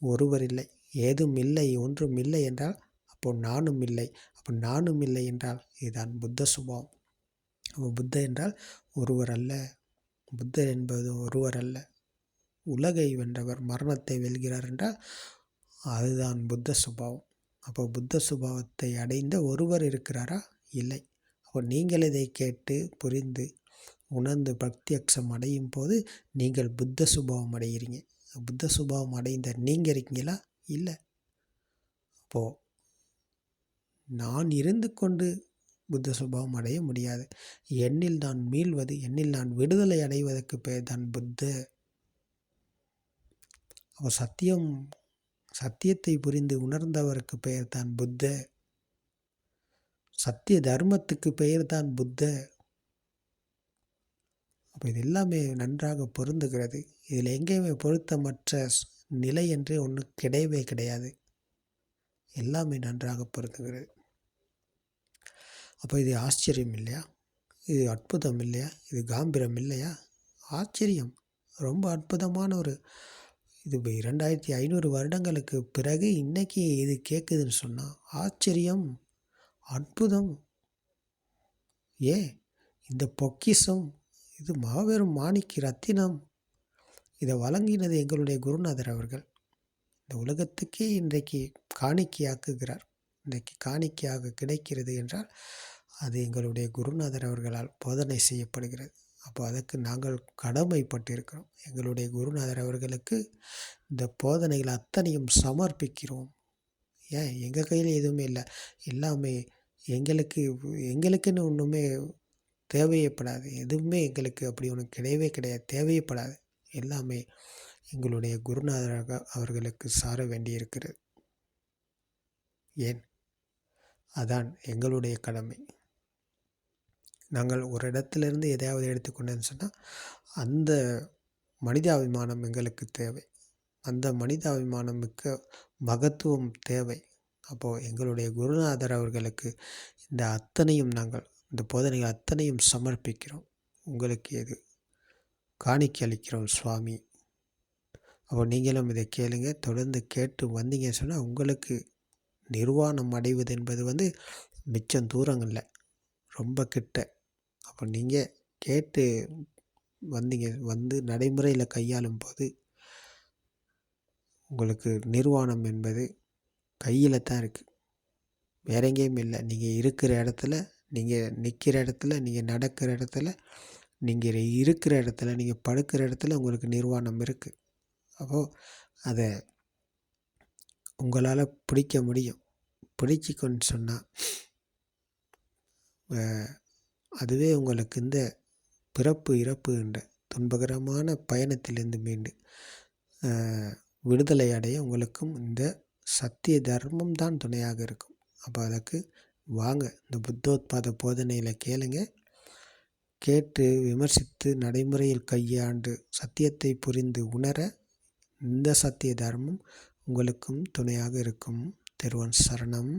ஒருவர் இல்லை, ஏதும் இல்லை, ஒன்றும் இல்லை என்றால் அப்போ நானும் இல்லை. அப்போ நானும் இல்லை என்றால் இதுதான் புத்த சுபாவம். அப்போ புத்த என்றால் ஒருவர் அல்ல. புத்தர் என்பது ஒருவர் அல்ல. உலகை வென்றவர், மரணத்தை வெல்கிறார் என்றால் அதுதான் புத்த சுபாவம். அப்போ புத்த சுபாவத்தை அடைந்த ஒருவர் இருக்கிறாரா? இல்லை. அப்போ நீங்கள் இதை கேட்டு புரிந்து உணர்ந்து பிரத்யக்ஷம் அடையும் போது நீங்கள் புத்த சுபாவம் அடைகிறீங்க. புத்த சுபாவம் அடைந்த நீங்கள் இருக்கீங்களா? இல்லை. அப்போது நான் இருந்து கொண்டு புத்த சுபாவம் அடைய முடியாது. என்னில் நான் மீள்வது, என்னில் நான் விடுதலை அடைவதற்கு பெயர் தான் புத்த. அப்போ சத்தியத்தை புரிந்து உணர்ந்தவருக்கு பெயர் தான் புத்த. சத்திய தர்மத்துக்கு பெயர் தான் புத்த. அப்போ இது எல்லாமே நன்றாக பொருந்துகிறது. இதில் எங்கேயுமே பொருத்தமற்ற நிலை என்று ஒன்று கிடையவே கிடையாது. எல்லாமே நன்றாக பொருந்துகிறது. அப்போ இது ஆச்சரியம் இல்லையா? இது அற்புதம் இல்லையா? இது காம்பீரம் இல்லையா? ஆச்சரியம். ரொம்ப அற்புதமான ஒரு இது 2500 வருடங்களுக்கு பிறகு இன்னைக்கு இது கேட்குதுன்னு சொன்னால் ஆச்சரியம், அற்புதம். இந்த பொக்கிஷம், இது மாபெரும் மாணிக்க ரத்தினம். இதை வழங்கினது எங்களுடைய குருநாதர் அவர்கள். இந்த உலகத்துக்கே இன்றைக்கு காணிக்கையாக்குகிறார். இன்றைக்கு காணிக்கையாக கிடைக்கிறது என்றால் அது எங்களுடைய குருநாதர் அவர்களால் போதனை செய்யப்படுகிறது. அப்போ அதற்கு நாங்கள் கடமைப்பட்டிருக்கிறோம். எங்களுடைய குருநாதர் அவர்களுக்கு இந்த போதனைகள் அத்தனையும் சமர்ப்பிக்கிறோம். எங்கள் கையில் எதுவுமே இல்லை. எல்லாமே எங்களுக்குன்னு ஒன்றுமே தேவையப்படாது. எதுவுமே எங்களுக்கு அப்படி ஒன்று கிடையவே கிடையாது, தேவையப்படாது. எல்லாமே எங்களுடைய குருநாதர் அவர்களுக்கு சார வேண்டியிருக்கிறது. அதான் எங்களுடைய கடமை. நாங்கள் ஒரு இடத்துலேருந்து எதையாவது எடுத்துக்கொண்டேன்னு சொன்னால் அந்த மனிதாபிமானம் எங்களுக்கு தேவை. அந்த மனிதாபிமானம் மிக்க மகத்துவம் தேவை. அப்போது எங்களுடைய குருநாதர் அவர்களுக்கு இந்த அத்தனையும் நாங்கள் இந்த போதனைகள் அத்தனையும் சமர்ப்பிக்கிறோம். உங்களுக்கு எது காணிக்கை அளிக்கிறோம் சுவாமி. அப்போ நீங்களும் இதை கேளுங்க. தொடர்ந்து கேட்டு வந்தீங்கன்னு சொன்னால் உங்களுக்கு நிர்வாணம் அடைவது என்பது மிச்சம் தூரம் இல்லை, ரொம்ப கிட்ட. அப்போ நீங்கள் கேட்டு வந்து நடைமுறையில் கையாளும் போது உங்களுக்கு நிர்வாணம் என்பது கையில் தான் இருக்குது, வேற எங்கேயும் இல்லை. நீங்கள் இருக்கிற இடத்துல, நீங்கள் நிற்கிற இடத்துல, நீங்கள் நடக்கிற இடத்துல, நீங்கள் இருக்கிற இடத்துல, நீங்கள் படுக்கிற இடத்துல உங்களுக்கு நிர்வாணம் இருக்குது. அப்போது அதை உங்களால் பிடிக்க முடியும். பிடிச்சிக்கொண்டு சொன்னால் அதுவே உங்களுக்கு இந்த பிறப்பு இறப்பு என்ற துன்பகரமான பயணத்திலிருந்து மீண்டு விடுதலை அடைய உங்களுக்கும் இந்த சத்திய தர்மம் தான் துணையாக இருக்கும். அப்போ அதற்கு வாங்க, இந்த புத்தோத்பாத போதனையில் கேளுங்க. கேட்டு விமர்சித்து நடைமுறையில் கையாண்டு சத்தியத்தை புரிந்து உணர இந்த சத்திய தர்மம் உங்களுக்கும் துணையாக இருக்கும். திருவன் சரணம்.